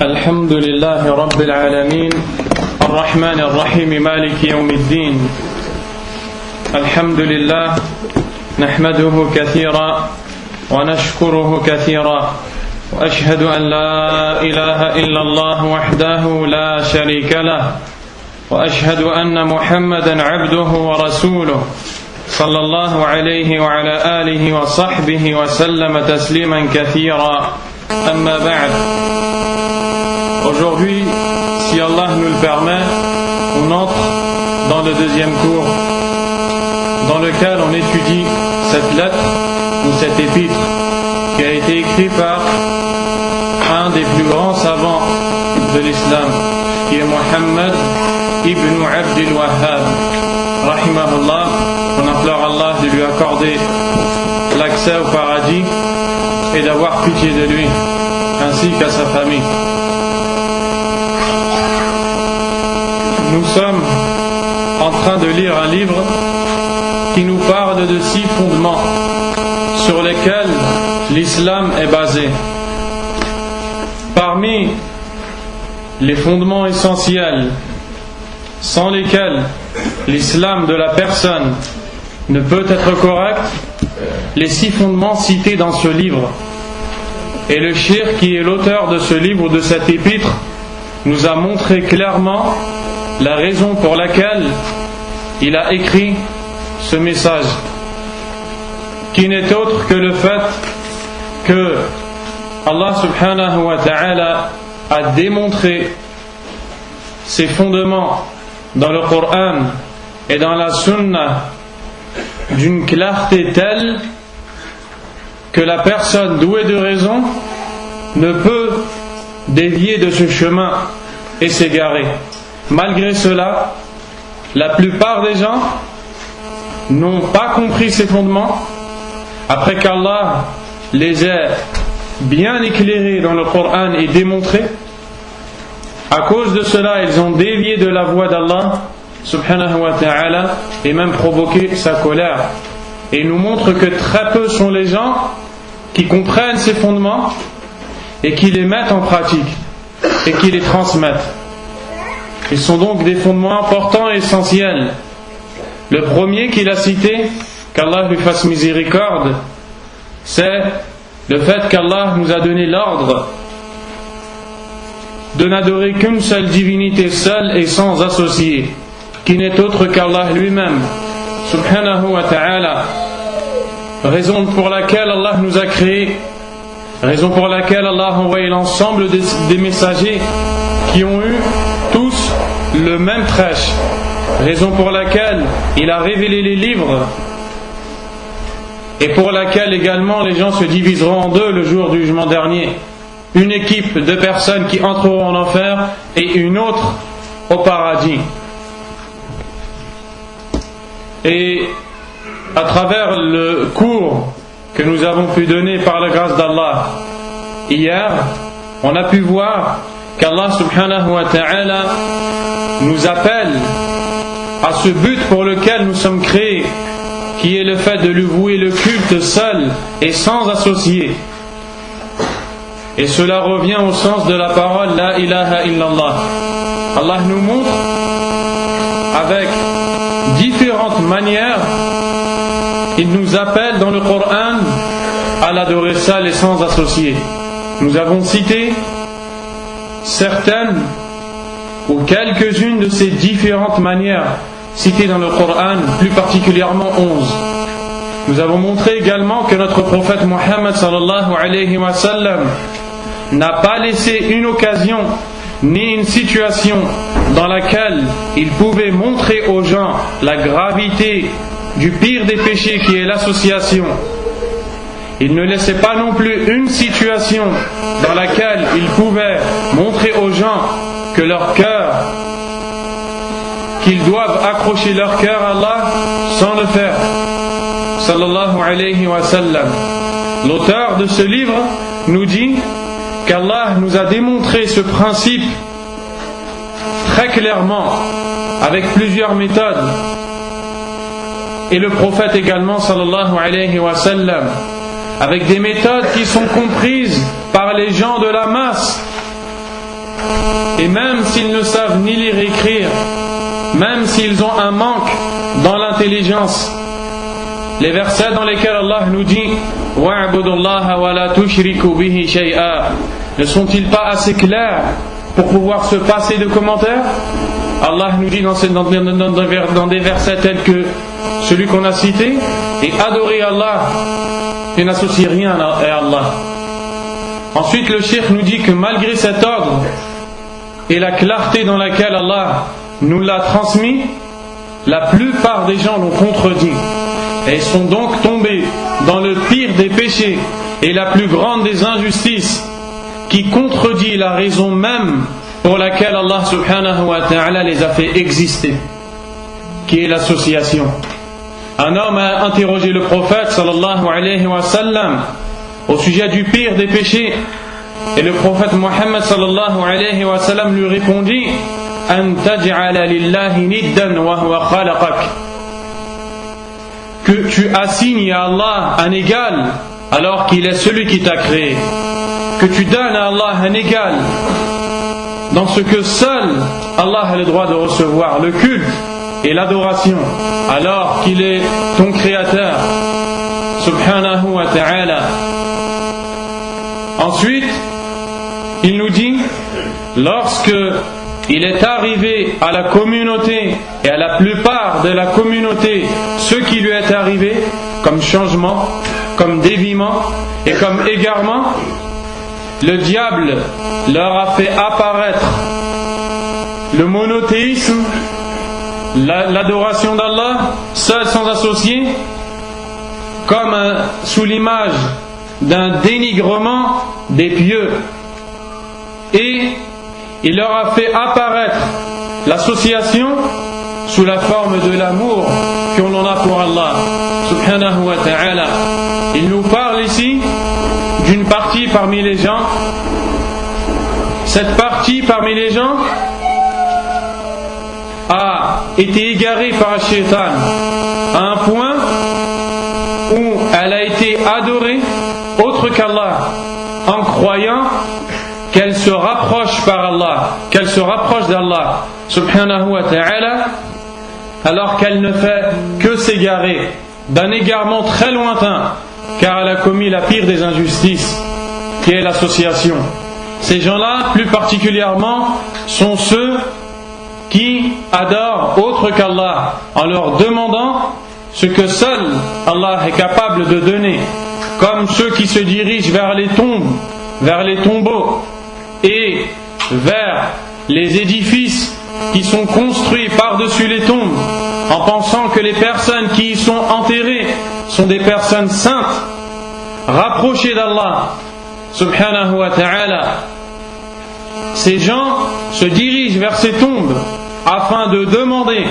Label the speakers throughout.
Speaker 1: الحمد لله رب العالمين الرحمن الرحيم مالك يوم الدين. الحمد لله نحمده كثيرا ونشكره كثيرا وأشهد أن لا إله إلا الله وحده لا شريك له وأشهد أن محمدا عبده ورسوله صلى الله عليه وعلى آله وصحبه وسلم تسليما كثيرا. أما بعد. Aujourd'hui, si Allah nous le permet, on entre dans le deuxième cours dans lequel on étudie cette lettre ou cette épître qui a été écrite par un des plus grands savants de l'islam, qui est Muhammad ibn Abdul Wahhab, rahimahullah. On implore Allah de lui accorder l'accès au paradis et d'avoir pitié de lui, ainsi qu'à sa famille. Nous sommes en train de lire un livre qui nous parle de 6 fondements sur lesquels l'islam est basé. Parmi les fondements essentiels sans lesquels l'islam de la personne ne peut être correct, les 6 fondements cités dans ce livre. Et le cheikh qui est l'auteur de ce livre, de cette épître, nous a montré clairement la raison pour laquelle il a écrit ce message, qui n'est autre que le fait que Allah subhanahu wa ta'ala a démontré ses fondements dans le Coran et dans la Sunna d'une clarté telle que la personne douée de raison ne peut dévier de ce chemin et s'égarer. Malgré cela, la plupart des gens n'ont pas compris ces fondements après qu'Allah les ait bien éclairés dans le Coran et démontrés. À cause de cela, ils ont dévié de la voie d'Allah subhanahu wa ta'ala et même provoqué sa colère. Et il nous montre que très peu sont les gens qui comprennent ces fondements et qui les mettent en pratique et qui les transmettent. Ils sont donc des fondements importants et essentiels. Le premier qu'il a cité, qu'Allah lui fasse miséricorde, c'est le fait qu'Allah nous a donné l'ordre de n'adorer qu'une seule divinité, seule et sans associé, qui n'est autre qu'Allah lui-même, subhanahu wa ta'ala. Raison pour laquelle Allah nous a créés, raison pour laquelle Allah a envoyé l'ensemble des messagers qui ont eu tous le même prêche, raison pour laquelle il a révélé les livres et pour laquelle également les gens se diviseront en deux le jour du jugement dernier. Une équipe de personnes qui entreront en enfer et une autre au paradis. Et à travers le cours que nous avons pu donner par la grâce d'Allah hier, on a pu voir qu'Allah subhanahu wa ta'ala nous appelle à ce but pour lequel nous sommes créés, qui est le fait de lui vouer le culte seul et sans associé. Et cela revient au sens de la parole La ilaha illallah. Allah nous montre avec différentes manières, il nous appelle dans le Coran à l'adorer seul et sans associé. Nous avons cité certaines ou quelques-unes de ces différentes manières citées dans le Coran, plus particulièrement 11. Nous avons montré également que notre prophète Muhammad sallallahu alayhi wa sallam n'a pas laissé une occasion ni une situation dans laquelle il pouvait montrer aux gens la gravité du pire des péchés qui est l'association. Il ne laissait pas non plus une situation dans laquelle il pouvait montrer aux gens que leur cœur, qu'ils doivent accrocher leur cœur à Allah sans le faire. Sallallahu alayhi wa sallam. L'auteur de ce livre nous dit qu'Allah nous a démontré ce principe très clairement avec plusieurs méthodes, et le prophète également sallallahu alayhi wa sallam avec des méthodes qui sont comprises par les gens de la masse et même s'ils ne savent ni lire et écrire, même s'ils ont un manque dans l'intelligence. Les versets dans lesquels Allah nous dit « Wa'budullaha wa la tushriku bihi shay'a » ne sont-ils pas assez clairs pour pouvoir se passer de commentaires? Allah nous dit dans des versets tels que celui qu'on a cité, et adorer Allah et n'associer rien à Allah. Ensuite, le cheikh nous dit que malgré cet ordre et la clarté dans laquelle Allah nous l'a transmis, la plupart des gens l'ont contredit et sont donc tombés dans le pire des péchés et la plus grande des injustices, qui contredit la raison même pour laquelle Allah subhanahu wa ta'ala les a fait exister, qui est l'association. Un homme a interrogé le prophète sallallahu alayhi wa sallam au sujet du pire des péchés, et le prophète Muhammad sallallahu alayhi wa sallam lui répondit: An taj'ala lillahi niddan wa huwa khalaqak, que tu assignes à Allah un égal alors qu'il est celui qui t'a créé, que tu donnes à Allah un égal dans ce que seul Allah a le droit de recevoir, le culte et l'adoration, alors qu'il est ton créateur subhanahu wa ta'ala. Ensuite, il nous dit, lorsque il est arrivé à la communauté et à la plupart de la communauté ce qui lui est arrivé comme changement, comme déviement et comme égarement, le diable leur a fait apparaître le monothéisme, l'adoration d'Allah seul sans associé, comme sous l'image d'un dénigrement des pieux, et il leur a fait apparaître l'association sous la forme de l'amour qu'on en a pour Allah subhanahu wa ta'ala. Il nous parle ici d'une partie parmi les gens. Cette partie parmi les gens a été égarée par un shaitan à un point où elle a été adorée autre qu'Allah, en croyant qu'elle se rapproche par Allah, qu'elle se rapproche d'Allah subhanahu wa ta'ala, alors qu'elle ne fait que s'égarer d'un égarement très lointain, car elle a commis la pire des injustices, qui est l'association. Ces gens-là, plus particulièrement, sont ceux qui adorent autre qu'Allah en leur demandant ce que seul Allah est capable de donner, comme ceux qui se dirigent vers les tombes, vers les tombeaux et vers les édifices qui sont construits par-dessus les tombes, en pensant que les personnes qui y sont enterrées sont des personnes saintes, rapprochées d'Allah subhanahu wa ta'ala. Ces gens se dirigent vers ces tombes afin de demander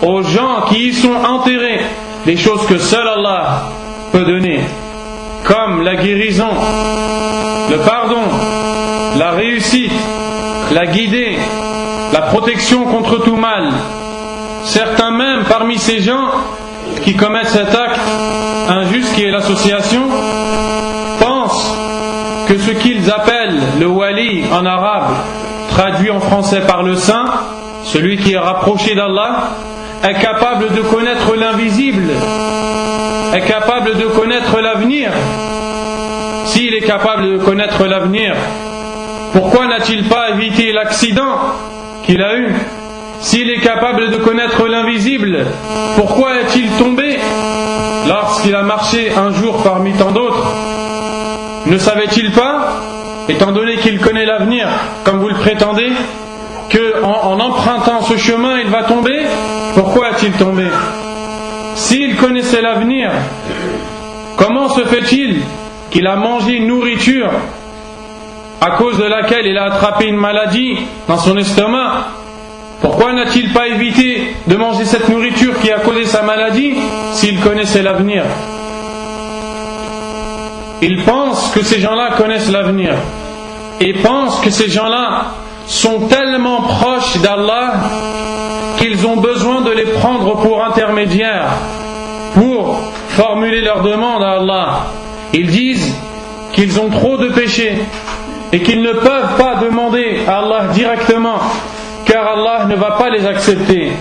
Speaker 1: aux gens qui y sont enterrés des choses que seul Allah peut donner, comme la guérison, le pardon, la réussite, la guidée, la protection contre tout mal. Certains même parmi ces gens qui commettent cet acte injuste qui est l'association pensent que ce qu'ils appellent le wali en arabe, traduit en français par le saint, celui qui est rapproché d'Allah, est capable de connaître l'invisible, est capable de connaître l'avenir. S'il est capable de connaître l'avenir, pourquoi n'a-t-il pas évité l'accident qu'il a eu? S'il est capable de connaître l'invisible, pourquoi est-il tombé lorsqu'il a marché un jour parmi tant d'autres? Ne savait-il pas, étant donné qu'il connaît l'avenir, comme vous le prétendez, qu'en empruntant ce chemin, il va tomber? Pourquoi est-il tombé? S'il connaissait l'avenir, comment se fait-il qu'il a mangé une nourriture à cause de laquelle il a attrapé une maladie dans son estomac? Pourquoi n'a-t-il pas évité de manger cette nourriture qui a causé sa maladie s'il connaissait l'avenir? Il pense que ces gens-là connaissent l'avenir et pense que ces gens-là sont tellement proches d'Allah qu'ils ont besoin de les prendre pour intermédiaires pour formuler leurs demandes à Allah. Ils disent qu'ils ont trop de péchés et qu'ils ne peuvent pas demander à Allah directement, car Allah ne va pas les accepter.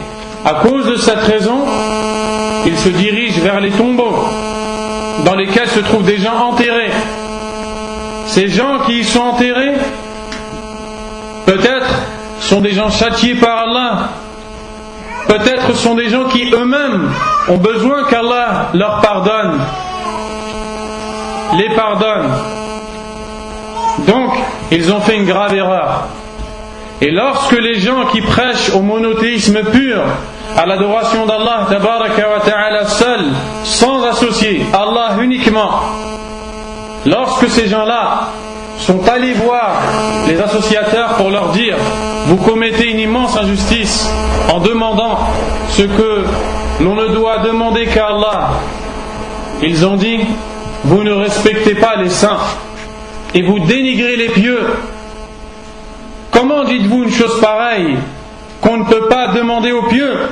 Speaker 1: À cause de cette raison, ils se dirigent vers les tombeaux dans lesquels se trouvent des gens enterrés. Ces gens qui y sont enterrés, peut-être sont des gens châtiés par Allah, peut-être sont des gens qui eux-mêmes ont besoin qu'Allah leur pardonne, les pardonne. Donc, ils ont fait une grave erreur. Et lorsque les gens qui prêchent au monothéisme pur, à l'adoration d'Allah tabaraka wa ta'ala seul, sans associer, Allah uniquement, lorsque ces gens-là sont allés voir les associateurs pour leur dire « Vous commettez une immense injustice en demandant ce que l'on ne doit demander qu'à Allah », ils ont dit « Vous ne respectez pas les saints et vous dénigrez les pieux. Comment dites-vous une chose pareille qu'on ne peut pas demander aux pieux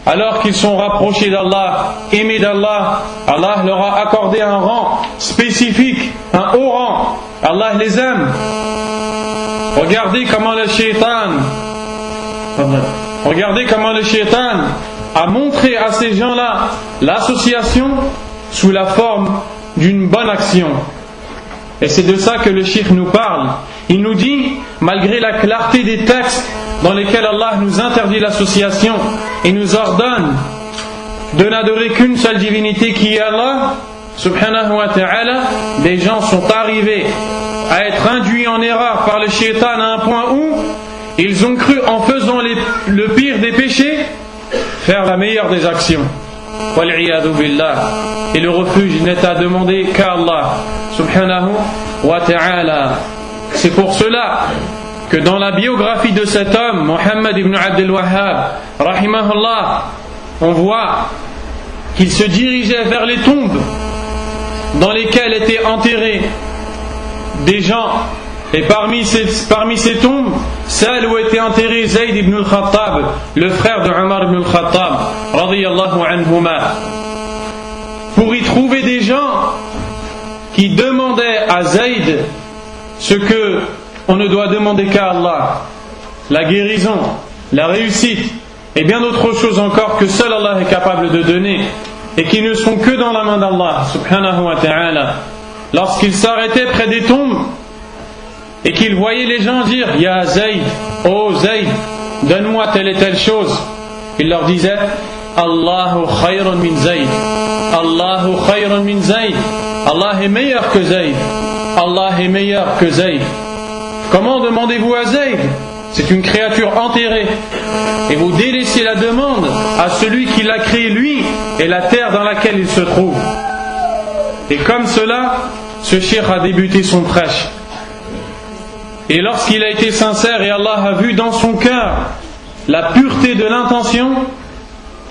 Speaker 1: alors qu'ils sont rapprochés d'Allah, aimés d'Allah? Allah leur a accordé un rang spécifique, un haut rang. Allah les aime. Regardez comment le shaitan a montré à ces gens-là l'association sous la forme d'une bonne action. Et c'est de ça que le cheikh nous parle. Il nous dit, malgré la clarté des textes dans lesquels Allah nous interdit l'association et nous ordonne de n'adorer qu'une seule divinité qui est Allah, subhanahu wa ta'ala, des gens sont arrivés à être induits en erreur par le shaitan à un point où ils ont cru, en faisant le pire des péchés, faire la meilleure des actions. Wal'iyadu billah. Et le refuge n'est à demander qu'à Allah subhanahu wa ta'ala. C'est pour cela que dans la biographie de cet homme, Muhammad ibn Abdul Wahhab, rahimahullah, on voit qu'il se dirigeait vers les tombes dans lesquelles étaient enterrés des gens. Et parmi ces tombes, celle où était enterré Zayd ibn al-Khattab, le frère de Omar ibn al-Khattab, radiyallahu anhuma, pour y trouver des gens qui demandaient à Zayd ce que on ne doit demander qu'à Allah, la guérison, la réussite et bien d'autres choses encore que seul Allah est capable de donner et qui ne sont que dans la main d'Allah subhanahu wa ta'ala. Lorsqu'ils s'arrêtaient près des tombes et qu'ils voyaient les gens dire « Ya Zayd, oh Zayd, donne-moi telle et telle chose », il leur disait « Allahu khayrun min Zayd, Allahu khayrun min Zayd, Allah est meilleur que Zayd, Allah est meilleur que Zayd. » Comment demandez-vous à Zayd? C'est une créature enterrée. Et vous délaissez la demande à celui qui l'a créé lui et la terre dans laquelle il se trouve. Et comme cela, ce cheikh a débuté son prêche. Et lorsqu'il a été sincère et Allah a vu dans son cœur la pureté de l'intention,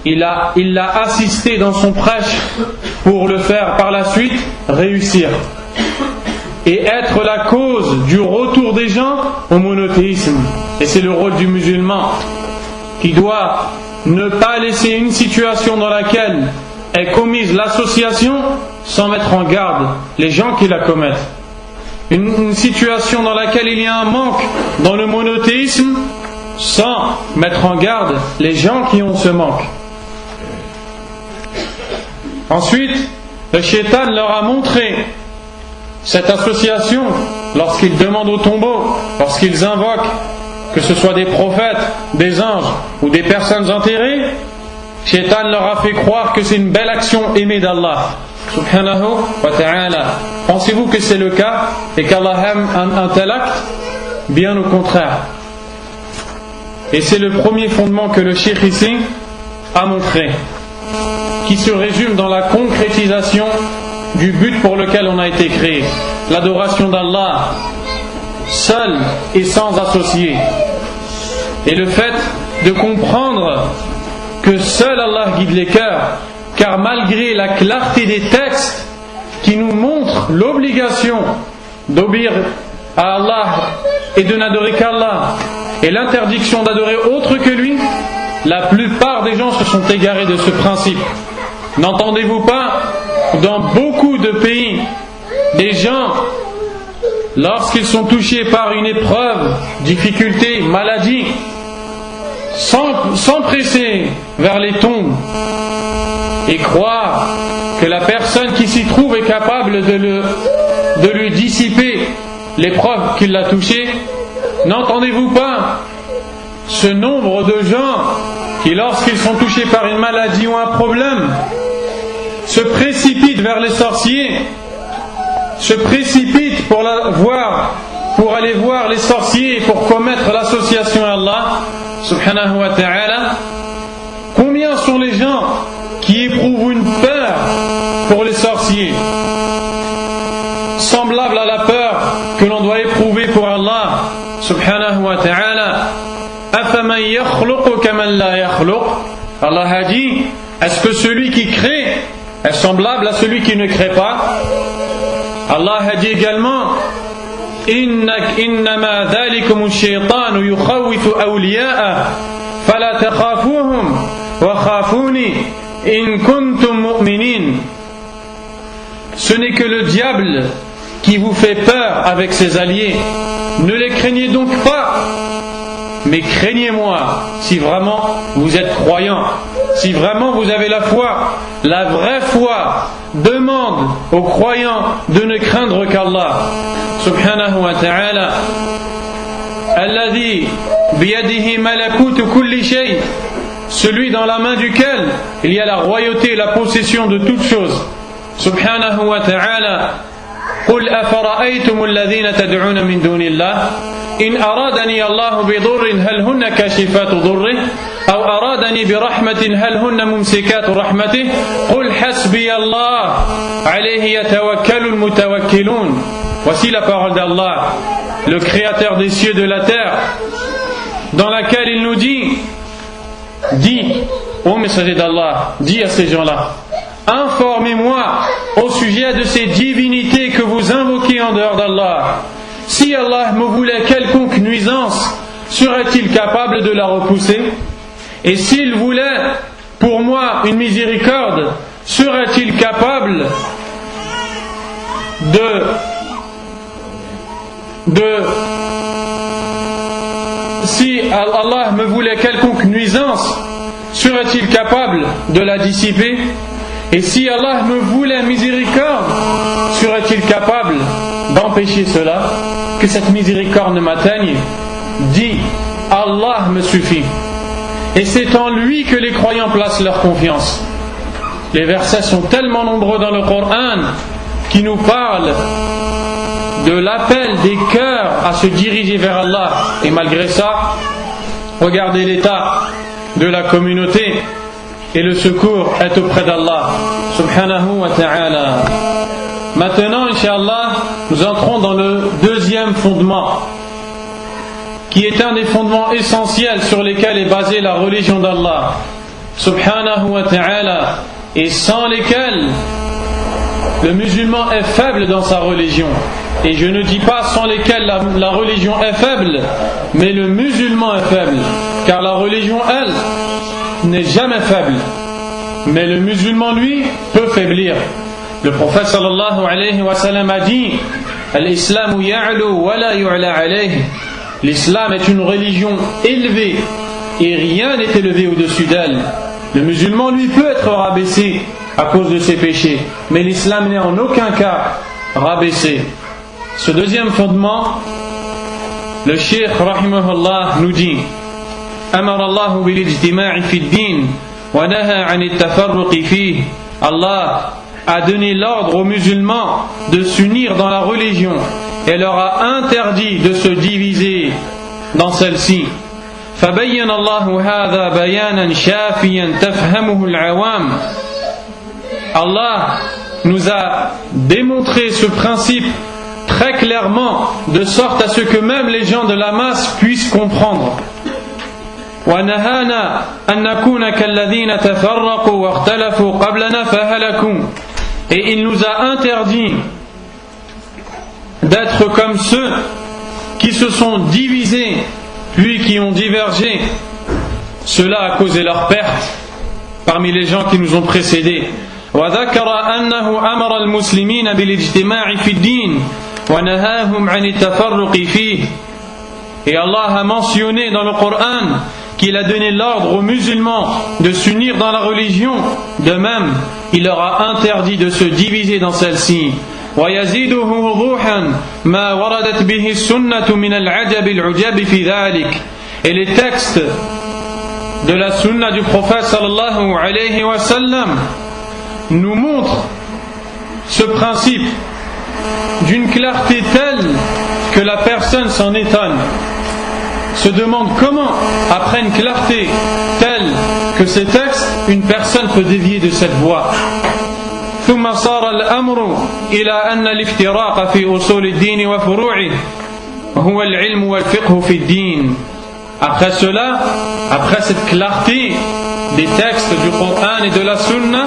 Speaker 1: il l'a assisté dans son prêche pour le faire par la suite réussir et être la cause du retour des gens au monothéisme. Et c'est le rôle du musulman qui doit ne pas laisser une situation dans laquelle est commise l'association sans mettre en garde les gens qui la commettent. Une situation dans laquelle il y a un manque dans le monothéisme sans mettre en garde les gens qui ont ce manque. Ensuite, le shaitan leur a montré cette association lorsqu'ils demandent au tombeau, lorsqu'ils invoquent, que ce soit des prophètes, des anges ou des personnes enterrées. Shaitan leur a fait croire que c'est une belle action aimée d'Allah subhanahu wa ta'ala. Pensez-vous que c'est le cas et qu'Allah aime un tel acte? Bien au contraire. Et c'est le premier fondement que le cheikh ici a montré, qui se résume dans la concrétisation du but pour lequel on a été créé, l'adoration d'Allah seul et sans associé, et le fait de comprendre que seul Allah guide les cœurs, car malgré la clarté des textes qui nous montrent l'obligation d'obéir à Allah et de n'adorer qu'Allah et l'interdiction d'adorer autre que lui, la plupart des gens se sont égarés de ce principe. N'entendez-vous pas dans beaucoup de pays des gens lorsqu'ils sont touchés par une épreuve, difficulté, maladie, s'empresser vers les tombes et croire que la personne qui s'y trouve est capable de lui dissiper l'épreuve qui l'a touché. N'entendez-vous pas ce nombre de gens qui, lorsqu'ils sont touchés par une maladie ou un problème, se précipitent vers les sorciers, se précipitent pour aller voir les sorciers et pour commettre l'association à Allah subhanahu wa ta'ala? Combien sont les gens qui éprouvent une peur pour les sorciers, semblable à la peur que l'on doit éprouver pour Allah subhanahu wa ta'ala? Afaman yakhluqu kaman la yakhluq. Allah a dit, est-ce que celui qui crée est semblable à celui qui ne crée pas? Allah a dit également, innama dhalikum ash-shaytanu yukhawwifu awliya'ah fala takhafuhum wa khafuni in kuntum mu'minin. Ce n'est que le diable qui vous fait peur avec ses alliés. Ne les craignez donc pas, mais craignez-moi si vraiment vous êtes croyants, si vraiment vous avez la foi. La vraie foi demande aux croyants de ne craindre qu'Allah subhanahu wa ta'ala. Alladhi biyadihi malakutu kulli shay, celui dans la main duquel il y a la royauté et la possession de toutes choses. Subhanahu wa ta'ala. قل أفرأيتم الذين تدعون من دون الله إن أرادني الله بضر هل هن كاشفات ضره أو أرادني برحمة هل هن ممسكات رحمته قل حسبي الله عليه يتوكل المتوكلون. Voici la parole d'Allah, le créateur des cieux et de la terre, dans laquelle il nous dit, dis, ô messager d'Allah, dis à ces gens-là, informez-moi au sujet de ces divinités que vous invoquez en dehors d'Allah. Si Allah me voulait quelconque nuisance, serait-il capable de la repousser? Et s'il voulait pour moi une miséricorde, serait-il capable si Allah me voulait quelconque nuisance, serait-il capable de la dissiper? Et si Allah me voulait miséricorde, serait-il capable d'empêcher cela, que cette miséricorde ne m'atteigne? Dis, Allah me suffit. Et c'est en lui que les croyants placent leur confiance. Les versets sont tellement nombreux dans le Coran qui nous parlent de l'appel des cœurs à se diriger vers Allah. Et malgré ça, regardez l'état de la communauté. Et le secours est auprès d'Allah subhanahu wa ta'ala. Maintenant, Inch'Allah, nous entrons dans le deuxième fondement, qui est un des fondements essentiels sur lesquels est basée la religion d'Allah subhanahu wa ta'ala, et sans lesquels le musulman est faible dans sa religion. Et je ne dis pas sans lesquels la religion est faible, mais le musulman est faible, car la religion, elle, n'est jamais faible, mais le musulman lui peut faiblir. Le prophète sallallahu alayhi wa sallam a dit, al-islamu ya'lu wa la yu'la alayhi. L'islam est une religion élevée et rien n'est élevé au-dessus d'elle. Le musulman lui peut être rabaissé à cause de ses péchés, mais l'islam n'est en aucun cas rabaissé. Ce deuxième fondement, le cheikh rahimahullah nous dit, أمر الله بالاجتماع في الدين ونهى عن التفرق فيه. Allah a donné l'ordre aux musulmans de s'unir dans la religion et leur a interdit de se diviser dans celle-ci. فبين الله هذا بيانا شافيا تفهمه العوام. Allah nous a démontré ce principe très clairement, de sorte à ce que même les gens de la masse puissent comprendre. وَنَهَانَا أَن نَّكُونَ كَالَّذِينَ تَفَرَّقُوا وَاخْتَلَفُوا قَبْلَنَا فَهَلَكُوا. Et il nous a interdit d'être comme ceux qui se sont divisés puis qui ont divergé. Cela a causé leur perte parmi les gens qui nous ont précédés. وَذَكَرَ أَنَّهُ أَمَرَ الْمُسْلِمِينَ بِالِاجْتِمَاعِ فِي الدِّينِ وَنَهَاهُمْ عَنِ التَّفَرُّقِ فِيهِ. Et Allah a mentionné dans le Coran qu'il a donné l'ordre aux musulmans de s'unir dans la religion. De même, il leur a interdit de se diviser dans celle-ci. وَيَزِيدُهُ وُضُوحًا مَا وَرَدَتْ بِهِ السُّنَّةُ مِنَ الْعَجَبِ الْعُجَبِ فِي ذَلِكَ. Et les textes de la sunna du prophète sallallahu alayhi wa sallam nous montrent ce principe d'une clarté telle que la personne s'en étonne, se demande comment, après une clarté telle que ces textes, une personne peut dévier de cette voie. ثم صار الأمر إلى أن الافتراق في أصول الدين وفروعه هو العلم والفقه في الدين. Après cela, après cette clarté des textes du Coran et de la Sunna,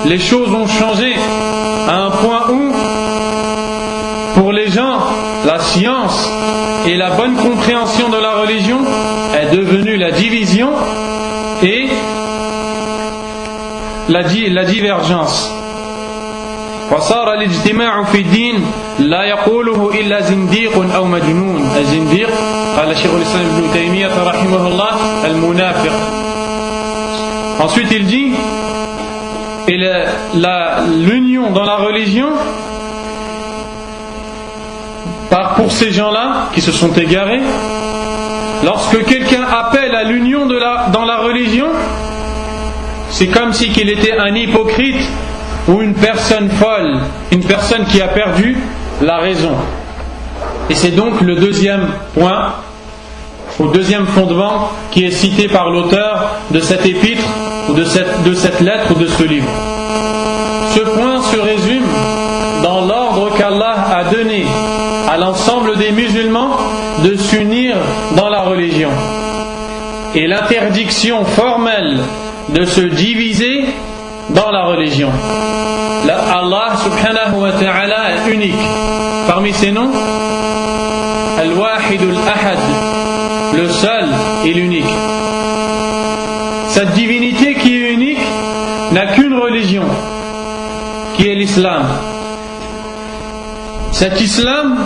Speaker 1: les choses ont changé à un point où, pour les gens, la science et la bonne compréhension de la religion est devenue la division et la divergence. وصار الاجتماع في الدين لا يقوله إلا زنديق أو مجنون. الزنديق قال شيخ الإسلام ابن تيمية رحمه الله المنافق. Ensuite il dit, et l'union dans la religion, pour ces gens-là qui se sont égarés, lorsque quelqu'un appelle à l'union dans la religion, c'est comme si qu'il était un hypocrite ou une personne folle, une personne qui a perdu la raison. Et c'est donc le deuxième point, au deuxième fondement qui est cité par l'auteur de cet épître, ou de cette lettre ou de ce livre. Ce point se résume dans l'ordre qu'Allah a donné à l'ensemble des musulmans de s'unir dans la religion, et l'interdiction formelle de se diviser dans la religion. Allah subhanahu wa ta'ala est unique. Parmi ses noms, Al-Wahid Al-Ahad, le seul et l'unique. Cette divinité qui est unique n'a qu'une religion, qui est l'islam. Cet islam,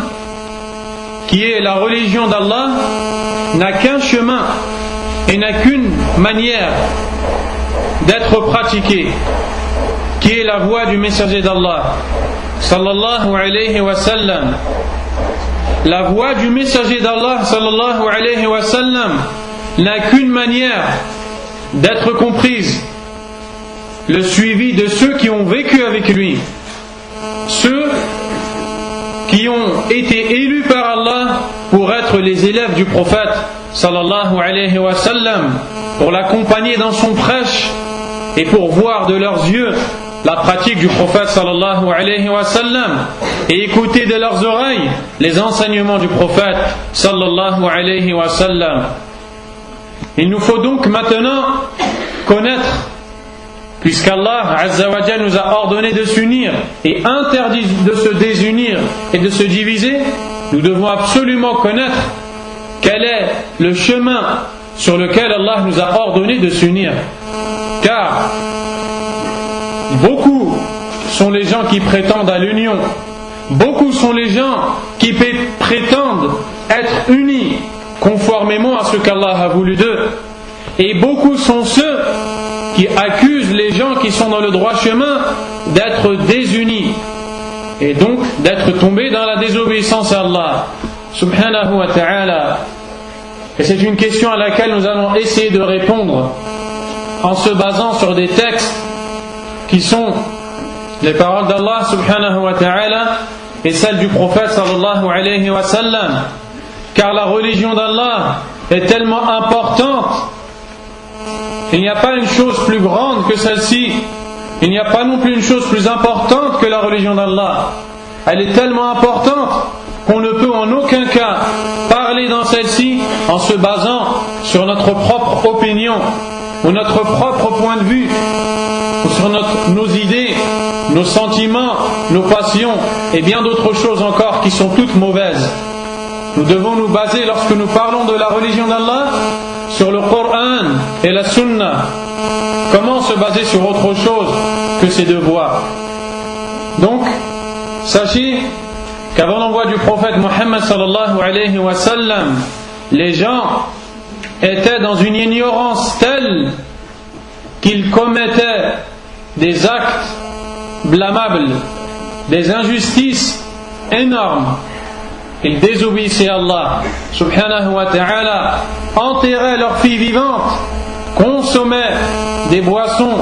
Speaker 1: qui est la religion d'Allah, n'a qu'un chemin et n'a qu'une manière d'être pratiqué, qui est la voie du messager d'Allah sallallahu alayhi wa sallam. La voie du messager d'Allah sallallahu alayhi wa sallam n'a qu'une manière d'être comprise: le suivi de ceux qui ont vécu avec lui, ceux qui ont été élus par Allah pour être les élèves du prophète sallallahu alayhi wa sallam, pour l'accompagner dans son prêche et pour voir de leurs yeux la pratique du prophète sallallahu alayhi wa sallam et écouter de leurs oreilles les enseignements du prophète sallallahu alayhi wa sallam. Il nous faut donc maintenant connaître, puisqu'Allah Azza wa Jalla nous a ordonné de s'unir et interdit de se désunir et de se diviser, nous devons absolument connaître quel est le chemin sur lequel Allah nous a ordonné de s'unir. Car beaucoup sont les gens qui prétendent à l'union, beaucoup sont les gens qui prétendent être unis conformément à ce qu'Allah a voulu d'eux, et beaucoup sont ceux qui accusent les gens qui sont dans le droit chemin d'être désunis et donc d'être tombés dans la désobéissance à Allah subhanahu wa ta'ala. Et c'est une question à laquelle nous allons essayer de répondre en se basant sur des textes qui sont les paroles d'Allah subhanahu wa ta'ala et celles du prophète sallallahu alayhi wa sallam. Car la religion d'Allah est tellement importante, il n'y a pas une chose plus grande que celle-ci, il n'y a pas non plus une chose plus importante que la religion d'Allah. Elle est tellement importante qu'on ne peut en aucun cas parler dans celle-ci en se basant sur notre propre opinion ou notre propre point de vue, ou sur nos idées, nos sentiments, nos passions et bien d'autres choses encore qui sont toutes mauvaises. Nous devons nous baser, lorsque nous parlons de la religion d'Allah, sur le Coran et la Sunna. Comment se baser sur autre chose que ces deux voies? Donc, Sachez qu'avant l'envoi du prophète Mohammed sallallahu alayhi wa sallam, les gens étaient dans une ignorance telle qu'ils commettaient des actes blâmables, des injustices énormes. Ils désobéissaient à Allah subhanahu wa ta'ala, enterraient leurs filles vivantes, consommaient des boissons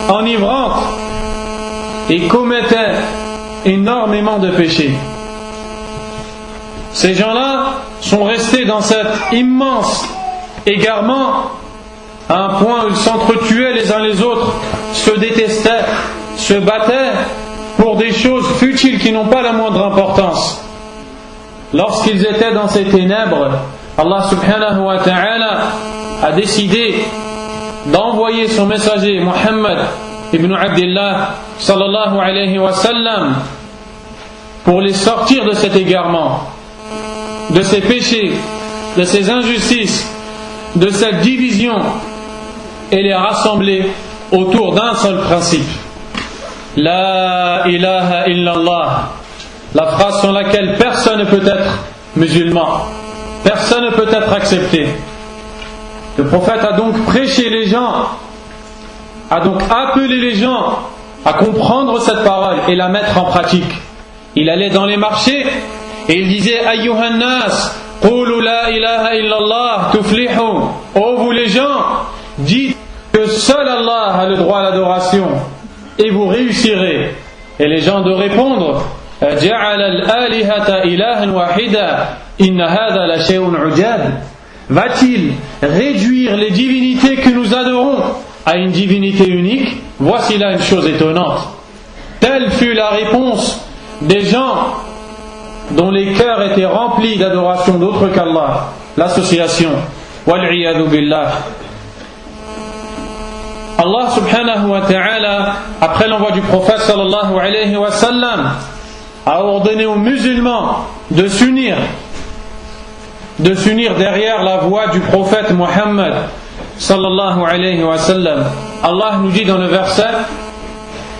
Speaker 1: enivrantes et commettaient énormément de péchés. Ces gens-là sont restés dans cet immense égarement à un point où ils s'entretuaient les uns les autres, se détestaient, se battaient pour des choses futiles qui n'ont pas la moindre importance. Lorsqu'ils étaient dans ces ténèbres, Allah subhanahu wa ta'ala a décidé d'envoyer son messager Muhammad ibn Abdillah sallallahu alayhi wa sallam pour les sortir de cet égarement, de ces péchés, de ces injustices, de cette division, et les rassembler autour d'un seul principe. La ilaha illallah, la phrase sans laquelle personne ne peut être musulman, personne ne peut être accepté. Le prophète a donc prêché les gens, a donc appelé les gens à comprendre cette parole et la mettre en pratique. Il allait dans les marchés et il disait Ayyuhan nas, qulu la ilaha illallah tuflihu. Oh vous les gens, dites que seul Allah a le droit à l'adoration et vous réussirez. Et les gens de répondre Ja'ala al-alihata ilahan wahida inna hadha la shay'un ujab. Va-t-il réduire les divinités que nous adorons à une divinité unique? Voici là une chose étonnante. Telle fut la réponse des gens dont les cœurs étaient remplis d'adoration d'autre qu'Allah, l'association. Wal'iyadu billah. Allah subhanahu wa ta'ala, après l'envoi du prophète sallallahu alayhi wa sallam, a ordonné aux musulmans de s'unir derrière la voix du prophète Muhammad sallallahu alayhi wa sallam. Allah nous dit dans le verset,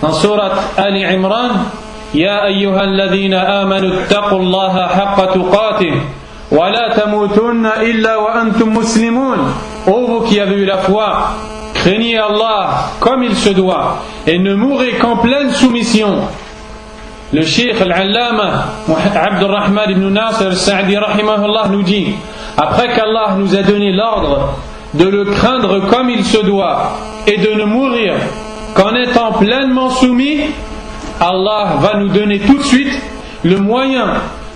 Speaker 1: dans sourate Ali Imran, Ya ayyuhalladhina amanu ittaqullaha haqqa tuqatih wa la tamutunna illa wa antum muslimun. Ô vous qui avez eu la foi, craignez Allah comme il se doit et ne mourrez qu'en pleine soumission. Le Cheikh Al-Allama Abdurrahman ibn Nasir Al-Sa'di rahimahullah nous dit, après qu'Allah nous a donné l'ordre de le craindre comme il se doit et de ne mourir qu'en étant pleinement soumis, Allah va nous donner tout de suite le moyen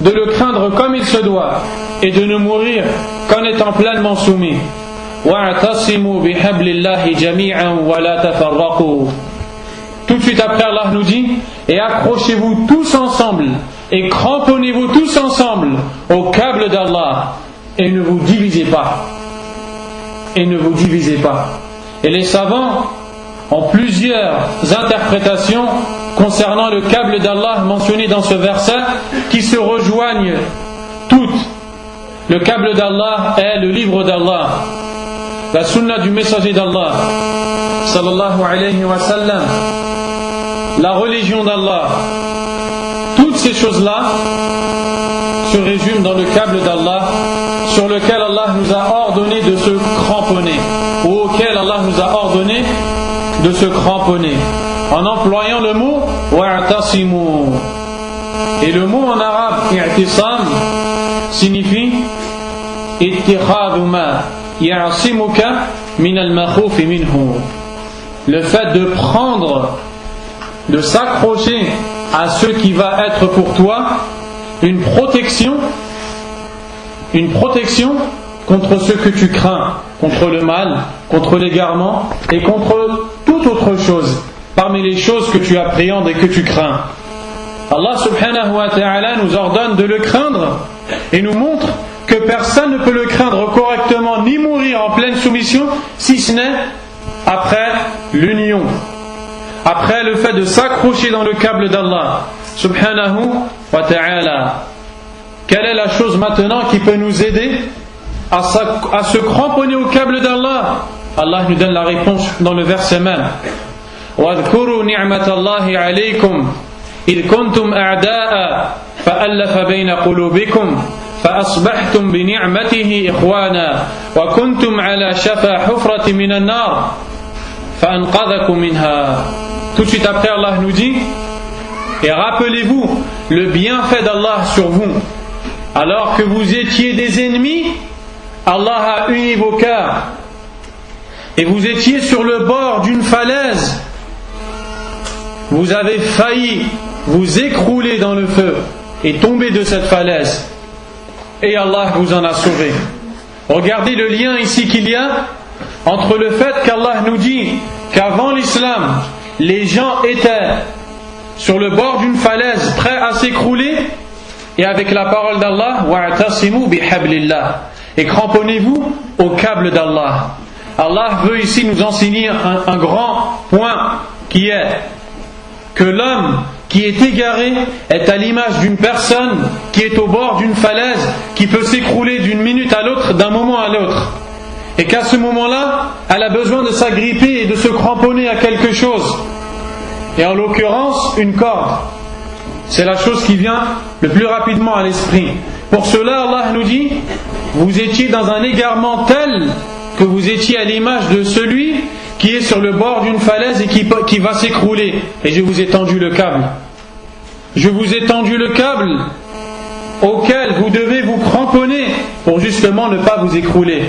Speaker 1: de le craindre comme il se doit et de ne mourir qu'en étant pleinement soumis. وَاعْتَصِمُوا بِحَبْلِ اللَّهِ جَمِيعًا وَلَا تَفَرَّقُوا. Tout de suite après, Allah nous dit, et accrochez-vous tous ensemble et cramponnez-vous tous ensemble au câble d'Allah et ne vous divisez pas. Et ne vous divisez pas. Et les savants ont plusieurs interprétations concernant le câble d'Allah mentionné dans ce verset qui se rejoignent toutes. Le câble d'Allah est le livre d'Allah, la sunna du messager d'Allah sallallahu alayhi wa sallam, la religion d'Allah. Toutes ces choses-là se résument dans le câble d'Allah sur lequel Allah nous a ordonné de se cramponner, ou auquel Allah nous a ordonné de se cramponner, en employant le mot wa'tasimu. Et le mot en arabe i'tisam signifie ittikhadhu ma ya'simuka min al-makhuf minhu. Le fait de prendre, de s'accrocher à ce qui va être pour toi une protection contre ce que tu crains, contre le mal, contre l'égarement et contre toute autre chose parmi les choses que tu appréhendes et que tu crains. Allah subhanahu wa ta'ala nous ordonne de le craindre et nous montre que personne ne peut le craindre correctement ni mourir en pleine soumission si ce n'est après l'union, après le fait de s'accrocher dans le câble d'Allah subhanahu wa ta'ala. Quelle est la chose maintenant qui peut nous aider à se cramponner au câble d'Allah? Allah nous donne la réponse dans le verset même. وَاذْكُرُوا نِعْمَةَ اللَّهِ عَلَيْكُمْ إذ كنتم أعداء فألف بين قلوبكم فأصبحتم بنعمته إخوانا وكنتم على شفا حفرة من النار فأنقذكم منها. Tout de suite après, Allah nous dit: et rappelez-vous le bienfait d'Allah sur vous. Alors que vous étiez des ennemis, Allah a uni vos cœurs et vous étiez sur le bord d'une falaise. Vous avez failli vous écrouler dans le feu et tomber de cette falaise. Et Allah vous en a sauvé. Regardez le lien ici qu'il y a entre le fait qu'Allah nous dit qu'avant l'islam, les gens étaient sur le bord d'une falaise, prêts à s'écrouler, et avec la parole d'Allah, wa'tasimu bihablillah, et cramponnez-vous au câble d'Allah. Allah veut ici nous enseigner un grand point qui est que l'homme qui est égaré est à l'image d'une personne qui est au bord d'une falaise, qui peut s'écrouler d'une minute à l'autre, d'un moment à l'autre, et qu'à ce moment-là, elle a besoin de s'agripper et de se cramponner à quelque chose, et en l'occurrence une corde. C'est la chose qui vient le plus rapidement à l'esprit. Pour cela, Allah nous dit: vous étiez dans un égarement tel que vous étiez à l'image de celui qui est sur le bord d'une falaise et qui va s'écrouler. Et je vous ai tendu le câble. Je vous ai tendu le câble auquel vous devez vous cramponner pour justement ne pas vous écrouler.